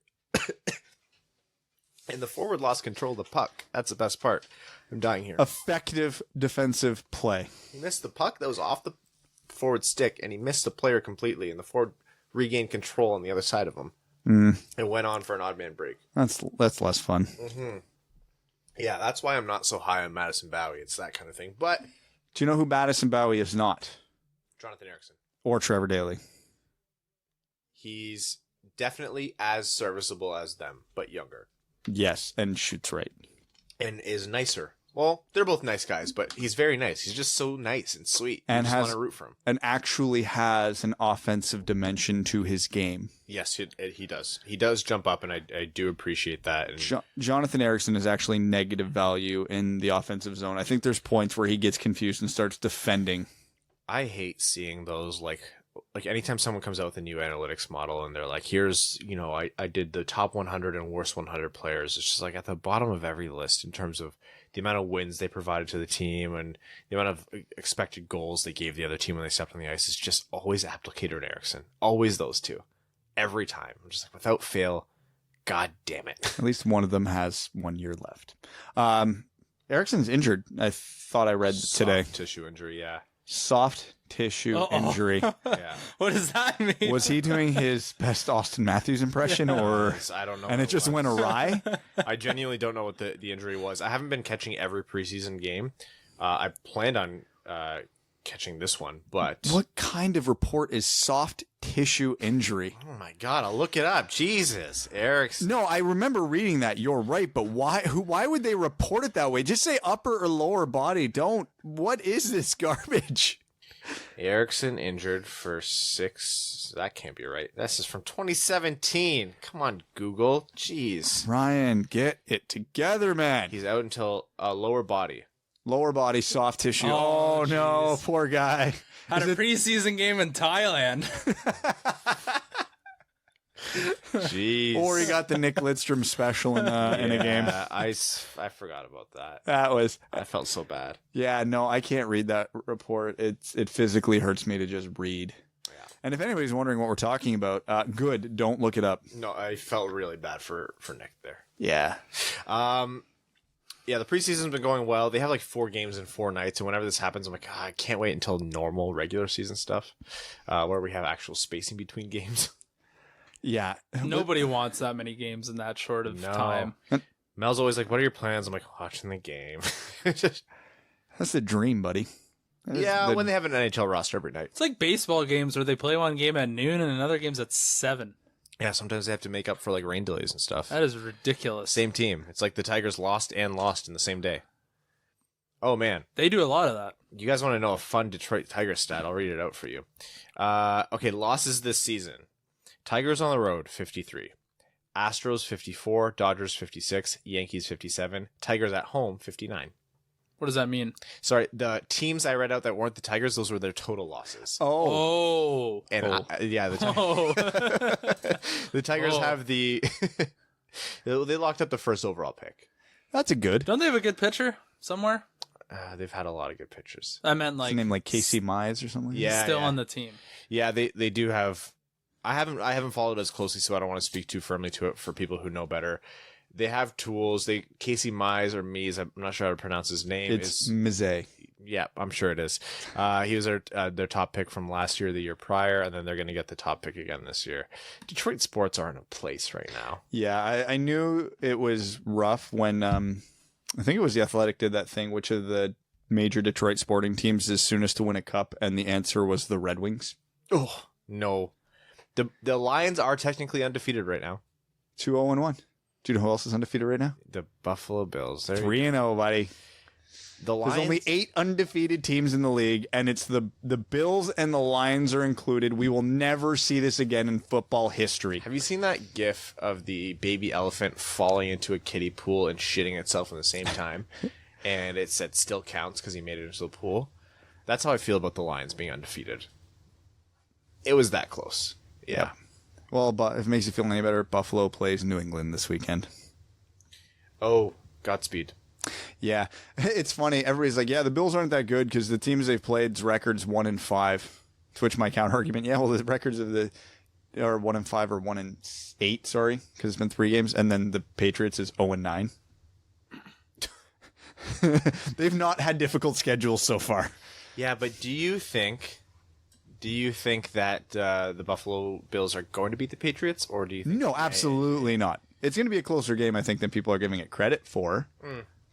And the forward lost control of the puck. That's the best part. I'm dying here. Effective defensive play. He missed the puck that was off the forward stick, and he missed the player completely, and the forward regained control on the other side of him. And went on for an odd man break. That's less fun. Mm-hmm. Yeah, that's why I'm not so high on Madison Bowie. It's that kind of thing. But do you know who Madison Bowie is not? Jonathan Eriksson. Or Trevor Daley. He's definitely as serviceable as them, but younger. Yes, and shoots right. And is nicer. Well, they're both nice guys, but he's very nice. He's just so nice and sweet. And you just want to root for him. And actually has an offensive dimension to his game. Yes, he does. He does jump up, and I do appreciate that. And Jonathan Eriksson is actually negative value in the offensive zone. I think there's points where he gets confused and starts defending. I hate seeing those, like anytime someone comes out with a new analytics model and they're like, here's, I did the top 100 and worst 100 players. It's just like at the bottom of every list in terms of the amount of wins they provided to the team and the amount of expected goals they gave the other team when they stepped on the ice. It's just always Abdelkader and Eriksson. Always those two. Every time. I'm just like, without fail, God damn it. At least one of them has 1 year left. Eriksson's injured. I thought I read today. Soft tissue injury, yeah. Soft tissue injury. Yeah. What does that mean? Was he doing his best Auston Matthews impression, or I don't know. And it just went awry? I genuinely don't know what the injury was. I haven't been catching every preseason game. I planned on catching this one, but What kind of report is soft tissue injury? oh my God, I'll look it up. Jesus, Eric's. No, I remember reading that. You're right, but why would they report it that way? Just say upper or lower body. Don't. What is this garbage? Erickson injured for 6. That can't be right. This is from 2017. Come on, Google. Jeez. Ryan, get it together, man. He's out until lower body. Lower body soft tissue. Oh, Oh, no, jeez. poor guy. Had a preseason game in Thailand. Jeez. Or he got the Nick Lidstrom special in a game. I forgot about that. That was, I felt so bad. yeah, no, I can't read that report. It physically hurts me to just read. Yeah. And if anybody's wondering what we're talking about, good, don't look it up. No, I felt really bad for Nick there. Yeah. Yeah, the preseason's been going well. They have like 4 games in 4 nights, and whenever this happens, I'm like, I can't wait until normal regular season stuff, where we have actual spacing between games. Yeah. Nobody wants that many games in that short of No. time. Mel's always like, "What are your plans?" I'm like, "Watching the game." That's the dream, buddy. Yeah, when they have an NHL roster every night. It's like baseball games where they play one game at noon and another game's at 7. Yeah, sometimes they have to make up for like rain delays and stuff. That is ridiculous. Same team. It's like the Tigers lost in the same day. Oh man, They do a lot of that. you guys want to know a fun Detroit Tigers stat? I'll read it out for you. Okay, losses this season. Tigers on the road, 53. Astros, 54. Dodgers, 56. Yankees, 57. Tigers at home, 59. What does that mean? Sorry, the teams I read out that weren't the Tigers, those were their total losses. Oh. And yeah, the Oh. the Tigers Oh. have the they locked up the first overall pick. That's a good. Don't they have a good pitcher somewhere? They've had a lot of good pitchers. I meant His like name like Casey Mize or something. Yeah, still yeah. on the team. Yeah, they do have. I haven't followed as closely, so I don't want to speak too firmly to it for people who know better. They have tools. Casey Mize or Mies, I'm not sure how to pronounce his name. It's Mize. Yeah, I'm sure it is. He was their top pick from last year, the year prior, and then they're going to get the top pick again this year. Detroit sports are in a place right now. Yeah, I knew it was rough when I think it was The Athletic did that thing. Which of the major Detroit sporting teams is soonest to win a cup? And the answer was the Red Wings. Oh no, the Lions are technically undefeated right now. 2-0-1. Do you know who else is undefeated right now? The Buffalo Bills. 3-0, buddy. The Lions. There's only 8 undefeated teams in the league, and it's the Bills and the Lions are included. We will never see this again in football history. Have you seen that GIF of the baby elephant falling into a kiddie pool and shitting itself at the same time? And it said still counts because he made it into the pool. That's how I feel about the Lions being undefeated. It was that close. Yeah. Well, but if it makes you feel any better, Buffalo plays New England this weekend. Oh, Godspeed. Yeah, it's funny. Everybody's like, yeah, the Bills aren't that good because the teams they've played's records 1-5. To which my counter argument, yeah, well, the records of the are 1-5 or 1-8, sorry, because it's been 3 games, and then the Patriots is 0-9. They've not had difficult schedules so far. Yeah, but do you think that the Buffalo Bills are going to beat the Patriots, or do you think No, absolutely not. It's going to be a closer game, I think, than people are giving it credit for.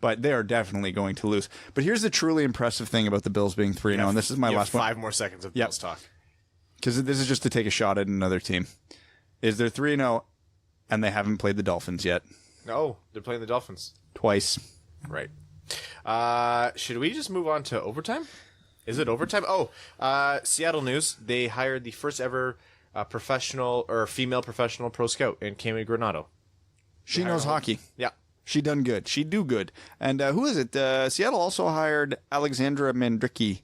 But they are definitely going to lose. But here's the truly impressive thing about the Bills being 3-0, and this is my you have last one. 5 more seconds of Bills talk. Because this is just to take a shot at another team. Is they're 3-0, and they haven't played the Dolphins yet. No, they're playing the Dolphins. Twice. Right. Should we just move on to overtime? Is it overtime? Oh, Seattle news. They hired the first ever professional or female professional pro scout in Cami Granado. She knows hockey. Yeah. She done good. She do good. And who is it? Seattle also hired Alexandra Mandricki.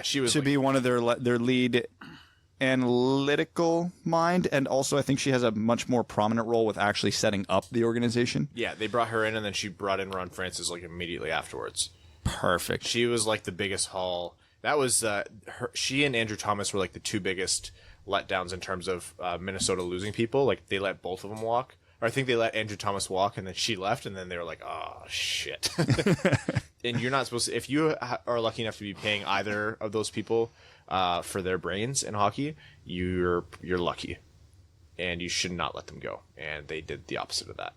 She was to be one of their lead analytical mind, and also I think she has a much more prominent role with actually setting up the organization. Yeah, they brought her in, and then she brought in Ron Francis like immediately afterwards. Perfect. She was like the biggest haul. That was she and Andrew Thomas were like the 2 biggest letdowns in terms of Minnesota losing people. Like they let both of them walk. Or I think they let Andrew Thomas walk, and then she left, and then they were like, "Oh shit!" And you're not supposed to. If you are lucky enough to be paying either of those people for their brains in hockey, you're lucky, and you should not let them go. And they did the opposite of that.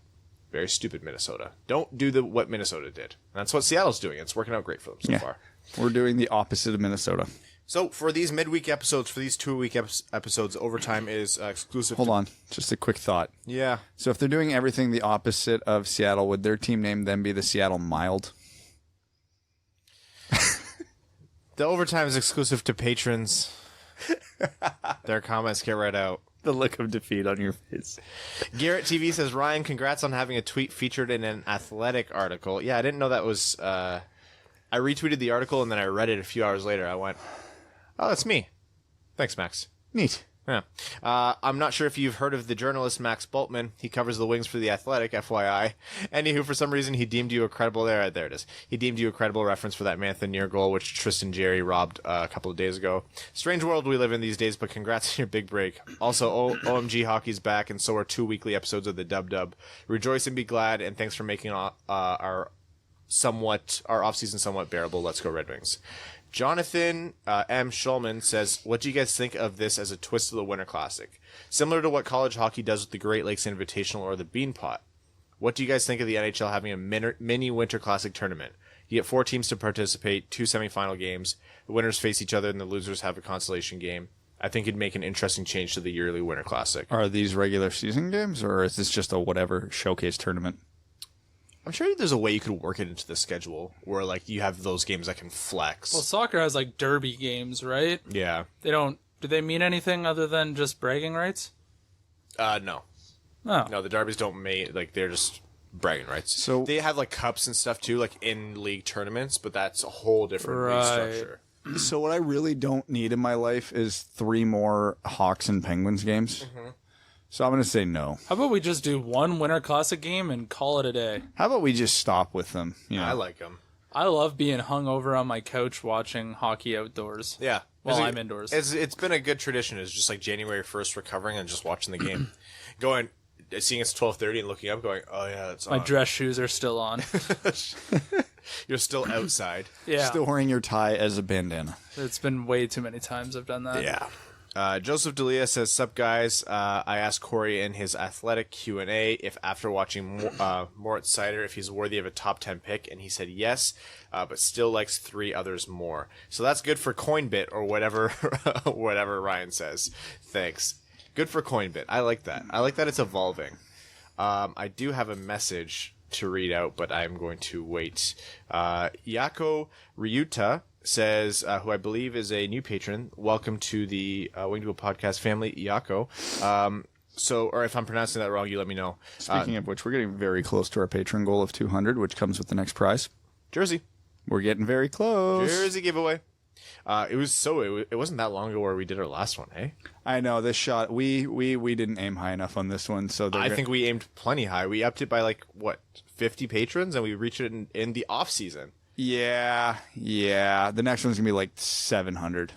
Very stupid Minnesota. Don't do what Minnesota did. And that's what Seattle's doing. It's working out great for them so far. We're doing the opposite of Minnesota. So for these midweek episodes, for these 2-week episodes, overtime is exclusive. Hold on. Just a quick thought. Yeah. So if they're doing everything the opposite of Seattle, would their team name then be the Seattle Mild? The overtime is exclusive to patrons. Their comments get read out. The look of defeat on your face. Garrett TV says, Ryan, congrats on having a tweet featured in an Athletic article. Yeah, I didn't know that was... I retweeted the article, and then I read it a few hours later. I went, oh, that's me. Thanks, Max. Neat. Yeah. I'm not sure if you've heard of the journalist Max Bultman. He covers the Wings for The Athletic, FYI. Anywho, for some reason, he deemed you a credible... There it is. He deemed you a credible reference for that Mantha near goal, which Tristan Jarry robbed a couple of days ago. Strange world we live in these days, but congrats on your big break. Also, OMG Hockey's back, and so are 2 weekly episodes of the Dub Dub. Rejoice and be glad, and thanks for making our offseason somewhat bearable. Let's go Red Wings. Jonathan M. Schulman says, what do you guys think of this as a twist of the Winter Classic? Similar to what college hockey does with the Great Lakes Invitational or the Beanpot. What do you guys think of the NHL having a mini Winter Classic tournament? You get 4 teams to participate, 2 semifinal games. The winners face each other and the losers have a consolation game. I think it'd make an interesting change to the yearly Winter Classic. Are these regular season games, or is this just a whatever showcase tournament? I'm sure there's a way you could work it into the schedule where, like, you have those games that can flex. Well, soccer has, like, derby games, right? Yeah. Do they mean anything other than just bragging rights? No. Oh. No, the derbies don't they're just bragging rights. So they have, like, cups and stuff, too, like, in league tournaments, but that's a whole different league structure. So what I really don't need in my life is 3 more Hawks and Penguins games. Mm-hmm. So I'm going to say no. How about we just do 1 Winter Classic game and call it a day? How about we just stop with them? You know? I like them. I love being hungover on my couch watching hockey outdoors. Yeah. While I'm indoors. It's been a good tradition. It's just like January 1st recovering and just watching the game. Seeing it's 12:30 and looking up going, oh yeah, it's on. My dress shoes are still on. You're still outside. Yeah. Still wearing your tie as a bandana. It's been way too many times I've done that. Yeah. Joseph D'Elia says, sup guys, I asked Corey in his Athletic Q&A if after watching Moritz Seider if he's worthy of a top 10 pick, and he said yes, but still likes 3 others more. So that's good for Coinbit or whatever whatever Ryan says. Thanks. Good for Coinbit. I like that. I like that it's evolving. I do have a message to read out, but I'm going to wait. Yako Ryuta says, who I believe is a new patron, welcome to the Winged Wheel Podcast family, Yako. Or if I'm pronouncing that wrong, you let me know. Speaking of which, we're getting very close to our patron goal of 200, which comes with the next prize. Jersey. We're getting very close. Jersey giveaway. It wasn't that long ago where we did our last one, hey? I know, this shot, we didn't aim high enough on this one, so I think we aimed plenty high. We upped it by 50 patrons, and we reached it in the off season. Yeah. The next one's gonna be like 700.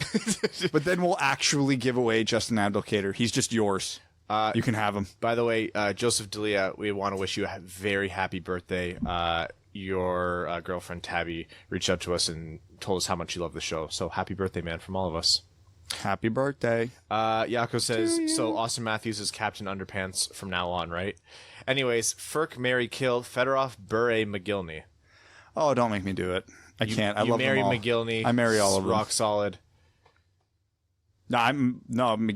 But then we'll actually give away Justin Abdelkader. He's just yours. You can have him. By the way, Joseph D'Elia, we want to wish you a very happy birthday. Your girlfriend Tabby reached out to us and told us how much you love the show. So happy birthday, man, from all of us. Happy birthday. Yako says, so Auston Matthews is Captain Underpants from now on, right? Anyways, Ferk, Mary, Kill, Fedorov, Bure, McGillney. Oh, don't make me do it. I can't. I love them all. You marry McGillney. I marry all of them. Rock solid. I'm killing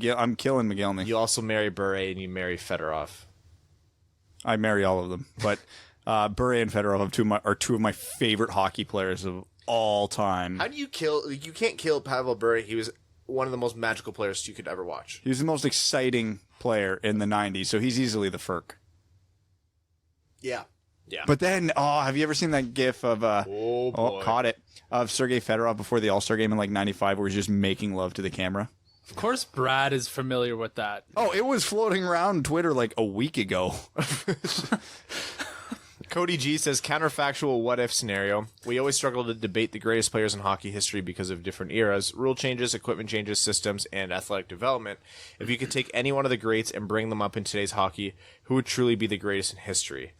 McGillney. You also marry Bure and you marry Fedorov. I marry all of them. But Bure and Fedorov are two of my favorite hockey players of all time. How do you kill... You can't kill Pavel Bure. He was one of the most magical players you could ever watch. He was the most exciting player in the 90s, so he's easily the Ferk. Yeah. But then, have you ever seen that gif of caught it, of Sergei Fedorov before the All-Star game in 95 where he's just making love to the camera? Of course Brad is familiar with that. Oh, it was floating around Twitter a week ago. Cody G says, counterfactual what-if scenario. We always struggle to debate the greatest players in hockey history because of different eras, rule changes, equipment changes, systems, and athletic development. If you could take any one of the greats and bring them up in today's hockey, who would truly be the greatest in history?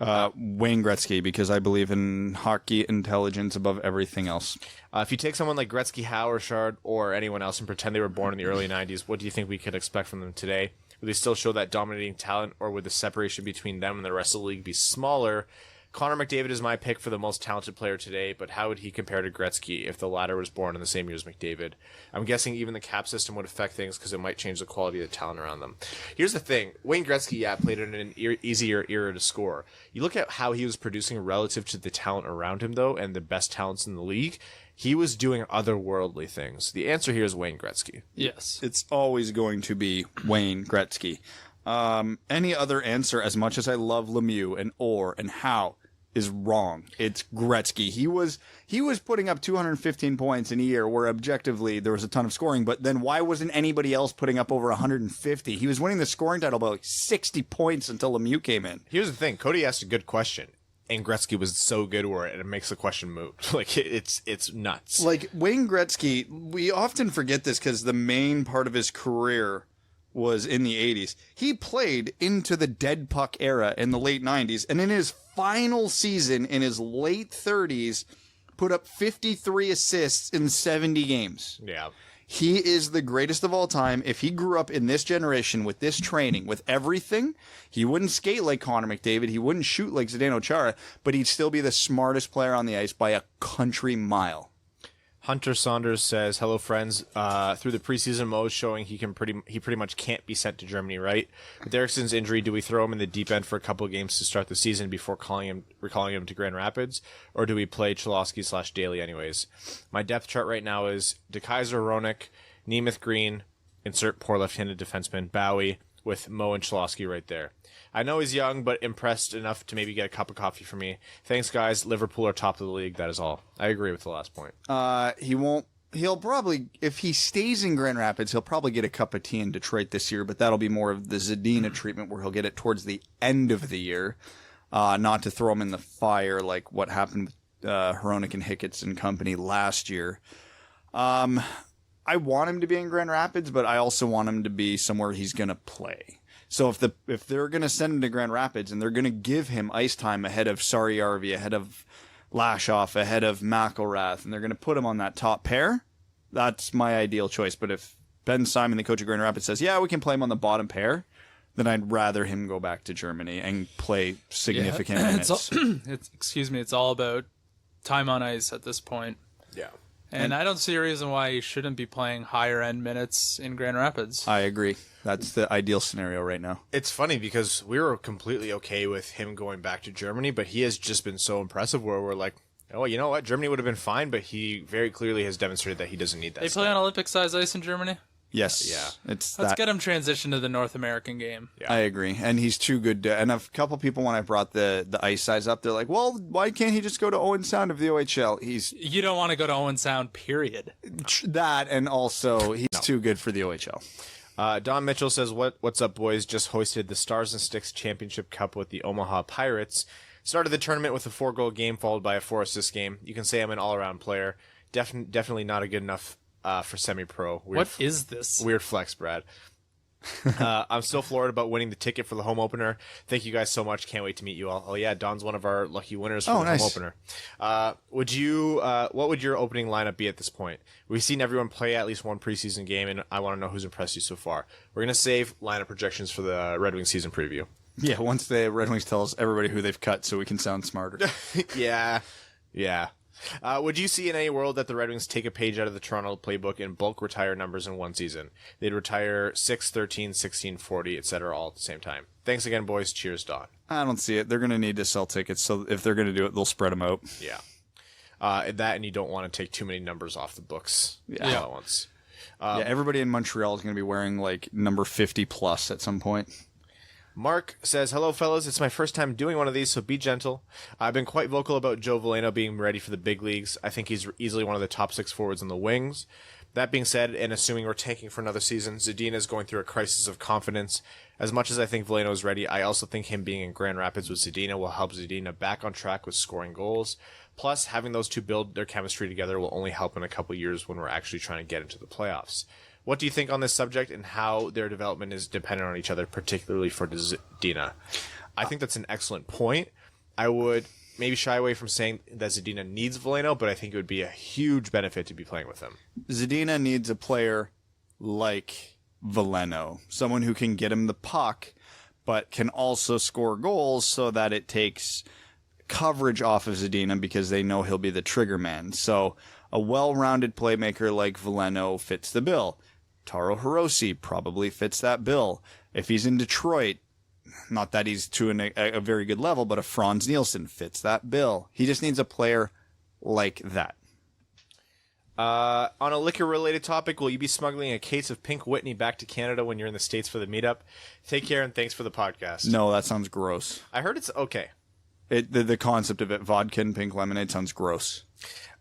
Wayne Gretzky, because I believe in hockey intelligence above everything else. If you take someone like Gretzky, Howe, Richard, or anyone else and pretend they were born in the early 90s, what do you think we could expect from them today? Will they still show that dominating talent, or would the separation between them and the rest of the league be smaller? Connor McDavid is my pick for the most talented player today, but how would he compare to Gretzky if the latter was born in the same year as McDavid? I'm guessing even the cap system would affect things because it might change the quality of the talent around them. Here's the thing. Wayne Gretzky, played in an easier era to score. You look at how he was producing relative to the talent around him, though, and the best talents in the league. He was doing otherworldly things. The answer here is Wayne Gretzky. Yes. It's always going to be Wayne Gretzky. Any other answer, as much as I love Lemieux and Orr and Howe, is wrong. It's Gretzky. He was putting up 215 points in a year where objectively there was a ton of scoring, but then why wasn't anybody else putting up over 150? He was winning the scoring title by like 60 points until Lemieux came in. Here's the thing. Cody asked a good question, and Gretzky was so good where it makes the question moot. Like, it's nuts. Like, Wayne Gretzky, we often forget this because the main part of his career was in the 80s. He played into the dead puck era in the late 90s, and in his final season in his late 30s, put up 53 assists in 70 games. Yeah. He is the greatest of all time. If he grew up in this generation with this training, with everything, he wouldn't skate like Connor McDavid. He wouldn't shoot like Zdeno Chara, but he'd still be the smartest player on the ice by a country mile. Hunter Saunders says, "Hello, friends. Through the preseason mode showing he pretty much can't be sent to Germany, right? With Eriksson's injury, do we throw him in the deep end for a couple of games to start the season before recalling him to Grand Rapids, or do we play Cholowski/Daly anyways? My depth chart right now is DeKaiser, Roenick, Nemeth, Green, insert poor left-handed defenseman Bowie, with Mo and Cholowski right there. I know he's young, but impressed enough to maybe get a cup of coffee for me. Thanks, guys. Liverpool are top of the league. That is all." I agree with the last point. He'll probably, if he stays in Grand Rapids, he'll probably get a cup of tea in Detroit this year, but that'll be more of the Zadina treatment where he'll get it towards the end of the year, not to throw him in the fire like what happened with Hronik and Hicketts and company last year. I want him to be in Grand Rapids, but I also want him to be somewhere he's going to play. So if they're going to send him to Grand Rapids and they're going to give him ice time ahead of Saariarvi, ahead of Lashoff, ahead of McElrath, and they're going to put him on that top pair, that's my ideal choice. But if Ben Simon, the coach of Grand Rapids, says, yeah, we can play him on the bottom pair, then I'd rather him go back to Germany and play significant minutes. It's all about time on ice at this point. Yeah. And I don't see a reason why he shouldn't be playing higher end minutes in Grand Rapids. I agree. That's the ideal scenario right now. It's funny because we were completely okay with him going back to Germany, but he has just been so impressive where we're like, oh, you know what? Germany would have been fine, but he very clearly has demonstrated that he doesn't need that. They play on Olympic-sized ice in Germany? Yes. Yeah. Let's get him transitioned to the North American game. Yeah. I agree. And he's too good to, and a couple people, when I brought the ice size up, they're like, well, why can't he just go to Owen Sound of the OHL? You don't want to go to Owen Sound, period. That, and also he's too good for the OHL. Don Mitchell says, what's up, boys? Just hoisted the Stars and Sticks Championship Cup with the Omaha Pirates. Started the tournament with a 4-goal game followed by a 4-assist game. You can say I'm an all-around player. Definitely not a good enough for semi-pro. What is this? Weird flex, Brad. I'm still floored about winning the ticket for the home opener. Thank you guys so much. Can't wait to meet you all. Oh yeah, Don's one of our lucky winners for the home opener. What would your opening lineup be at this point? We've seen everyone play at least one preseason game, and I want to know who's impressed you so far. We're gonna save lineup projections for the Red Wings season preview. Yeah, once the Red Wings tell us everybody who they've cut, so we can sound smarter. Yeah. Would you see in any world that the Red Wings take a page out of the Toronto playbook and bulk retire numbers in one season? They'd retire 6, 13, 16, 40, etc. all at the same time. Thanks again, boys. Cheers, Don. I don't see it. They're going to need to sell tickets, so if they're going to do it, they'll spread them out. Yeah. That, and you don't want to take too many numbers off the books all at once. Everybody in Montreal is going to be wearing like number 50 plus at some point. Mark says, hello, fellas. It's my first time doing one of these, so be gentle. I've been quite vocal about Joe Veleno being ready for the big leagues. I think he's easily one of the top 6 forwards on the Wings. That being said, and assuming we're tanking for another season, Zadina is going through a crisis of confidence. As much as I think Veleno is ready, I also think him being in Grand Rapids with Zadina will help Zadina back on track with scoring goals. Plus, having those two build their chemistry together will only help in a couple years when we're actually trying to get into the playoffs. What do you think on this subject and how their development is dependent on each other, particularly for Zadina? I think that's an excellent point. I would maybe shy away from saying that Zadina needs Veleno, but I think it would be a huge benefit to be playing with him. Zadina needs a player like Veleno, someone who can get him the puck, but can also score goals so that it takes coverage off of Zadina because they know he'll be the trigger man. So a well-rounded playmaker like Veleno fits the bill. Taro Hirose probably fits that bill. If he's in Detroit, not that he's to a very good level, but a Franz Nielsen fits that bill. He just needs a player like that. On a liquor-related topic, will you be smuggling a case of Pink Whitney back to Canada when you're in the States for the meetup? Take care and thanks for the podcast. No, that sounds gross. I heard it's okay. The concept of it, vodka and pink lemonade, sounds gross.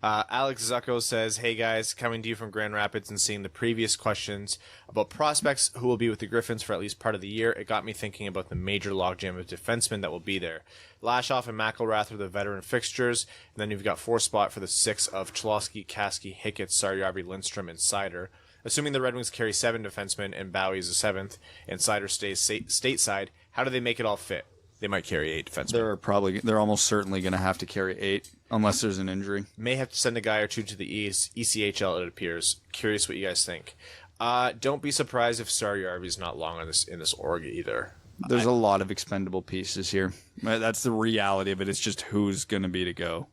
Alex Zucco says, hey guys, coming to you from Grand Rapids and seeing the previous questions about prospects who will be with the Griffins for at least part of the year, it got me thinking about the major logjam of defensemen that will be there. Lashoff and McElrath are the veteran fixtures, and then you've got 4 spot for the 6 of Cholowski, Kasky, Hickett, Sarjarvi, Lindstrom, and Sider. Assuming the Red Wings carry 7 defensemen and Bowie is the 7th, and Sider stays stateside, how do they make it all fit? They might carry 8 defensemen. They're almost certainly going to have to carry 8 unless there's an injury. May have to send a guy or two to the ECHL, it appears. Curious what you guys think. Don't be surprised if Sarjarvi's not long in this org either. There's a lot of expendable pieces here. That's the reality of it. It's just who's going to be to go.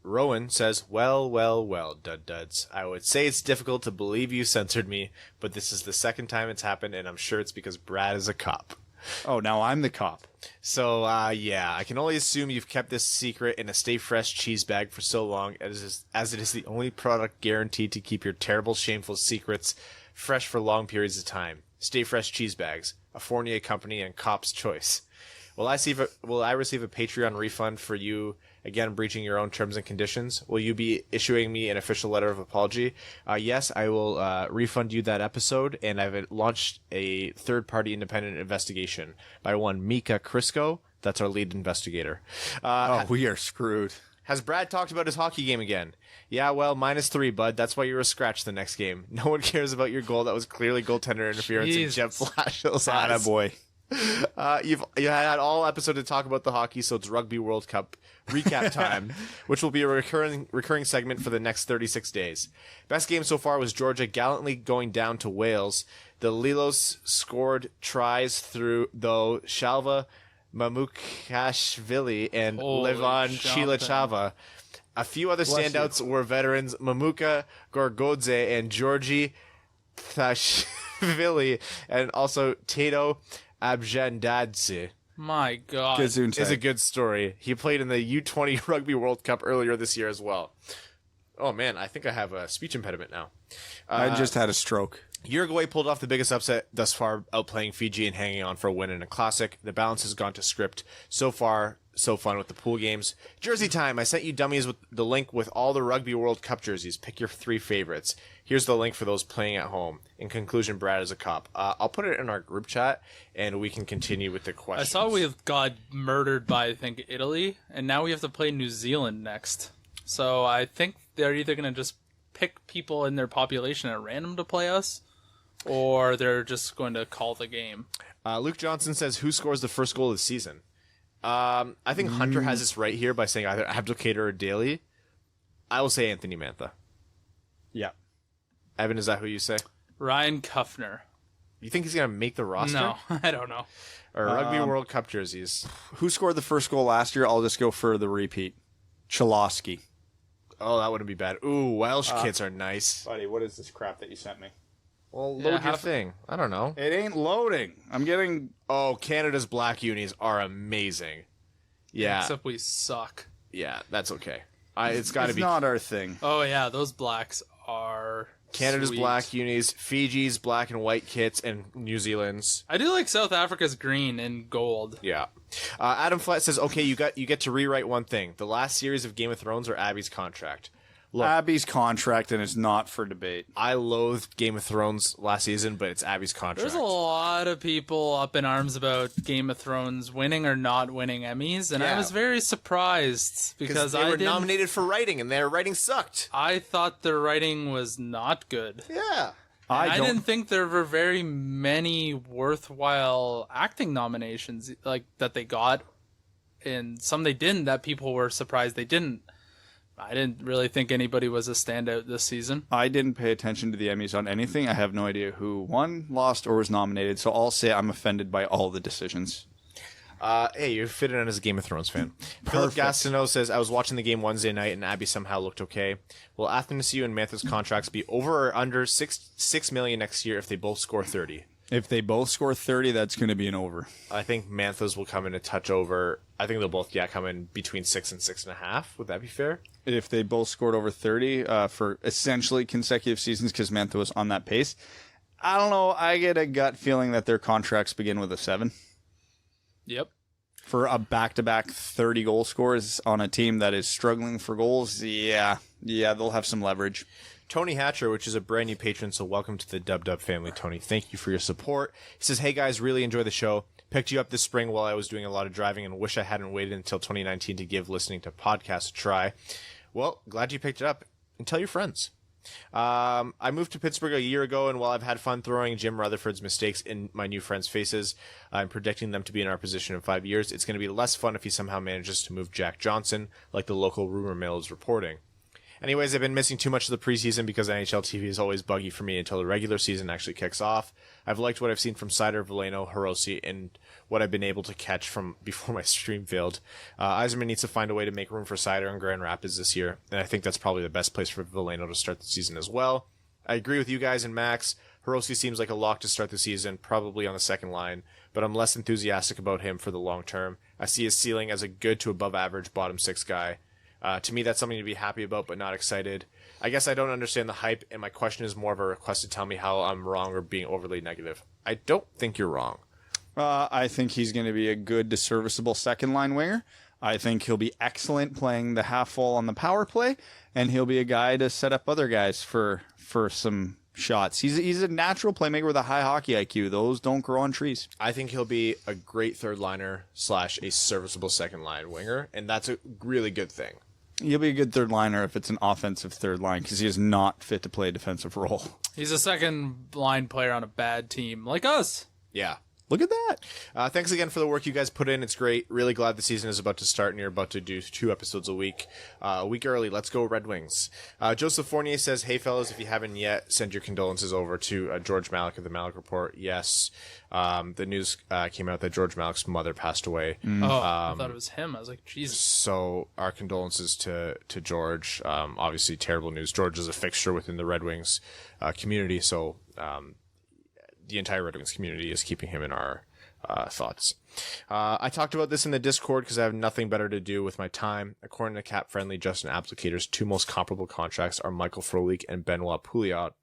Rowan says, well, duds. I would say it's difficult to believe you censored me, but this is the second time it's happened, and I'm sure it's because Brad is a cop. Oh, now I'm the cop. So, yeah, I can only assume you've kept this secret in a Stay Fresh cheese bag for so long, as it is the only product guaranteed to keep your terrible, shameful secrets fresh for long periods of time. Stay Fresh cheese bags, a Fournier company, and cop's choice. Will I receive a Patreon refund for you, again, breaching your own terms and conditions? Will you be issuing me an official letter of apology? Yes, I will refund you that episode, and I've launched a third-party independent investigation by one Mika Crisco. That's our lead investigator. We are screwed. Has Brad talked about his hockey game again? Yeah, well, -3, bud. That's why you're a scratch the next game. No one cares about your goal that was clearly goaltender interference in Jeff Flashill's eyes. Attaboy. You had all episode to talk about the hockey, so it's Rugby World Cup recap time, which will be a recurring segment for the next 36 days. Best game so far was Georgia gallantly going down to Wales. The Lilos scored tries through, though, Shalva Mamukashvili and Levon Chilachava. A few other standouts were veterans Mamuka Gorgodze and Georgi Thashvili, and also Tato Abjandadze. My God. Is a good story. He played in the U20 Rugby World Cup earlier this year as well. Oh man, I think I have a speech impediment now. I just had a stroke. Uruguay pulled off the biggest upset thus far, outplaying Fiji and hanging on for a win in a classic. The balance has gone to script. So far, so fun with the pool games. Jersey time. I sent you dummies with the link with all the Rugby World Cup jerseys. Pick your 3 favorites. Here's the link for those playing at home. In conclusion, Brad is a cop. I'll put it in our group chat, and we can continue with the questions. I saw we got murdered by, I think, Italy, and now we have to play New Zealand next. So I think they're either going to just pick people in their population at random to play us, or they're just going to call the game. Luke Johnson says, who scores the first goal of the season? I think Hunter has this right here by saying either Abdelkader or Daly. I will say Anthony Mantha. Yeah. Evan, is that who you say? Ryan Kuffner. You think he's going to make the roster? No, I don't know. Or Rugby World Cup jerseys? Who scored the first goal last year? I'll just go for the repeat. Cholowski. Oh, that wouldn't be bad. Ooh, Welsh kits are nice. Buddy, what is this crap that you sent me? Well, load your thing. I don't know. It ain't loading. I'm getting... Oh, Canada's black unis are amazing. Yeah. Except we suck. Yeah, that's okay. It's got to be... It's not our thing. Oh, yeah, those blacks are Canada's sweet. black unis, Fiji's black and white kits, and New Zealand's. I do like South Africa's green and gold. Yeah. Adam Flat says, okay, you get to rewrite one thing. The last series of Game of Thrones or Abby's contract. Look, Abby's contract, and it's not for debate. I loathed Game of Thrones last season, but it's Abby's contract. There's a lot of people up in arms about Game of Thrones winning or not winning Emmys, and I was very surprised because they were nominated for writing, and their writing sucked. I thought their writing was not good. Yeah. I didn't think there were very many worthwhile acting nominations like that they got, and some they didn't that people were surprised they didn't. I didn't really think anybody was a standout this season. I didn't pay attention to the Emmys on anything. I have no idea who won, lost, or was nominated, so I'll say I'm offended by all the decisions. Hey, you fit in as a Game of Thrones fan. Philip Gastineau says, I was watching the game Wednesday night and Abby somehow looked okay. Will Athanasiou and Mantha's contracts be over or under $6 million next year if they both score 30? If they both score 30, that's going to be an over. I think Mantha's will come in a touch over. I think they'll both, come in between 6 and 6.5. Would that be fair? If they both scored over 30 for essentially consecutive seasons, because Mantha was on that pace, I don't know. I get a gut feeling that their contracts begin with a 7. Yep. For a back-to-back 30 goal scorers on a team that is struggling for goals, yeah, they'll have some leverage. Tony Hatcher, which is a brand new patron, so welcome to the Dub family, Tony. Thank you for your support. He says, hey guys, really enjoy the show. Picked you up this spring while I was doing a lot of driving and wish I hadn't waited until 2019 to give listening to podcasts a try. Well, glad you picked it up, and tell your friends. I moved to Pittsburgh a year ago, and while I've had fun throwing Jim Rutherford's mistakes in my new friends' faces, I'm predicting them to be in our position in 5 years. It's going to be less fun if he somehow manages to move Jack Johnson, like the local rumor mill is reporting. Anyways, I've been missing too much of the preseason because NHL TV is always buggy for me until the regular season actually kicks off. I've liked what I've seen from Seider, Veleno, Hirose, and what I've been able to catch from before my stream failed. Yzerman needs to find a way to make room for Seider in Grand Rapids this year, and I think that's probably the best place for Veleno to start the season as well. I agree with you guys and Max. Hirose seems like a lock to start the season, probably on the second line, but I'm less enthusiastic about him for the long term. I see his ceiling as a good to above average bottom 6 guy. To me, that's something to be happy about, but not excited. I guess I don't understand the hype, and my question is more of a request to tell me how I'm wrong or being overly negative. I don't think you're wrong. I think he's going to be a good to serviceable second-line winger. I think he'll be excellent playing the half-full on the power play, and he'll be a guy to set up other guys for some shots. He's a natural playmaker with a high hockey IQ. Those don't grow on trees. I think he'll be a great third liner / a serviceable second line winger, and that's a really good thing. He'll be a good third liner if it's an offensive third line because he is not fit to play a defensive role. He's a second line player on a bad team, like us. Yeah. Look at that. Thanks again for the work you guys put in. It's great. Really glad the season is about to start and you're about to do 2 episodes a week early. Let's go Red Wings. Joseph Fournier says, hey fellas, if you haven't yet, send your condolences over to George Malik of the Malik Report. Yes. The news came out that George Malik's mother passed away. I thought it was him. I was like, Jesus. So our condolences to George. Obviously terrible news. George is a fixture within the Red Wings community. So, the entire Red Wings community is keeping him in our thoughts. I talked about this in the Discord because I have nothing better to do with my time. According to Cap Friendly, Justin Applicator's 2 most comparable contracts are Michael Frolik and Benoit Pouliot,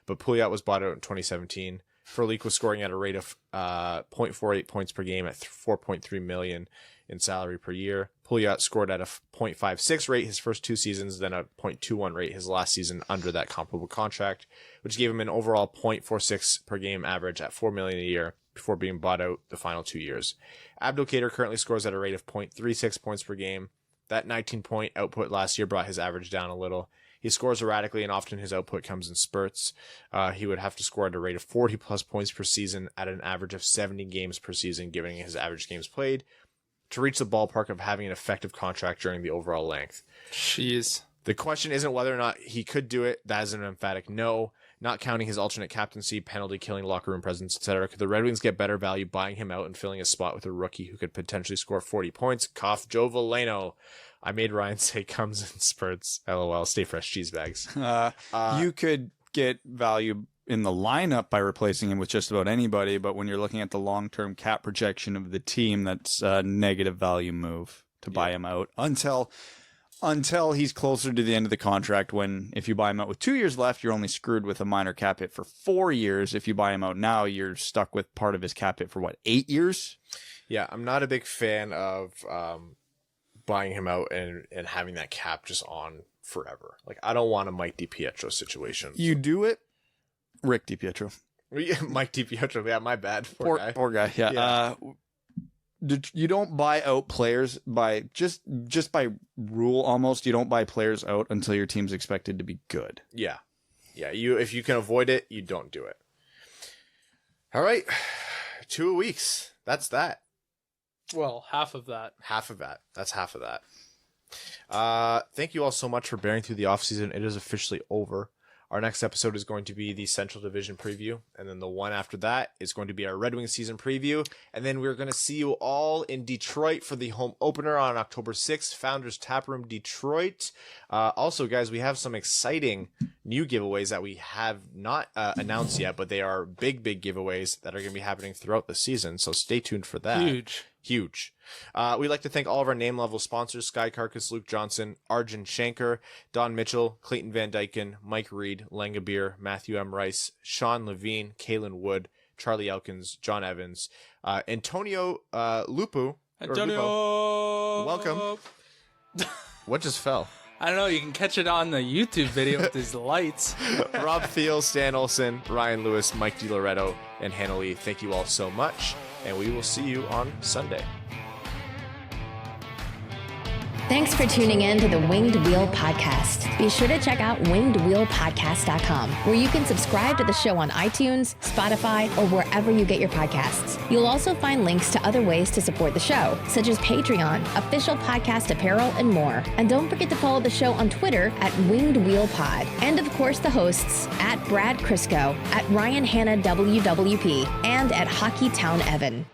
but Pouliot was bought out in 2017. Frolik was scoring at a rate of 0.48 points per game at $4.3 million in salary per year. Pouliot scored at a 0.56 rate his first 2 seasons, then a 0.21 rate his last season under that comparable contract, which gave him an overall 0.46 per game average at $4 million a year before being bought out the final 2 years. Abdelkader currently scores at a rate of 0.36 points per game. That 19-point output last year brought his average down a little. He scores erratically, and often his output comes in spurts. He would have to score at a rate of 40-plus points per season at an average of 70 games per season, given his average games played, to reach the ballpark of having an effective contract during the overall length. Jeez. The question isn't whether or not he could do it. That is an emphatic no. Not counting his alternate captaincy, penalty killing, locker room presence, etc. Could the Red Wings get better value buying him out and filling his spot with a rookie who could potentially score 40 points? Cough, Joe Veleno. I made Ryan say comes in spurts. LOL. Stay fresh, cheese bags. You could get value in the lineup by replacing him with just about anybody, but when you're looking at the long-term cap projection of the team, that's a negative value move to buy him out until he's closer to the end of the contract, when if you buy him out with 2 years left, you're only screwed with a minor cap hit for 4 years. If you buy him out now, you're stuck with part of his cap hit for 8 years? Yeah, I'm not a big fan of buying him out and having that cap just on forever. Like, I don't want a Mike DiPietro situation. You do it, Rick DiPietro. Mike DiPietro, yeah, my bad. Poor guy. Yeah. You don't buy out players by just by rule almost. You don't buy players out until your team's expected to be good. Yeah. If you can avoid it, you don't do it. All right, 2 weeks. That's that. Well, half of that. Half of that. That's half of that. Thank you all so much for bearing through the offseason. It is officially over. Our next episode is going to be the Central Division preview, and then the one after that is going to be our Red Wings season preview, and then we're going to see you all in Detroit for the home opener on October 6th, Founders Taproom Detroit. Also, guys, we have some exciting new giveaways that we have not announced yet, but they are big giveaways that are going to be happening throughout the season, so stay tuned for that. Huge. We'd like to thank all of our name-level sponsors, Sky Carcass, Luke Johnson, Arjun Shankar, Don Mitchell, Clayton Van Dyken, Mike Reed, Langabeer, Matthew M. Rice, Sean Levine, Kalen Wood, Charlie Elkins, John Evans, Antonio Lupo. Antonio! Welcome. What just fell? I don't know. You can catch it on the YouTube video with these lights. Rob Thiel, Stan Olsen, Ryan Lewis, Mike DiLoretto, and Hannah Lee. Thank you all so much, and we will see you on Sunday. Thanks for tuning in to the Winged Wheel Podcast. Be sure to check out wingedwheelpodcast.com, where you can subscribe to the show on iTunes, Spotify, or wherever you get your podcasts. You'll also find links to other ways to support the show, such as Patreon, official podcast apparel, and more. And don't forget to follow the show on Twitter at Winged Wheel Pod. And of course, the hosts at Brad Crisco, at Ryan Hanna WWP, and at Hockey Town Evan.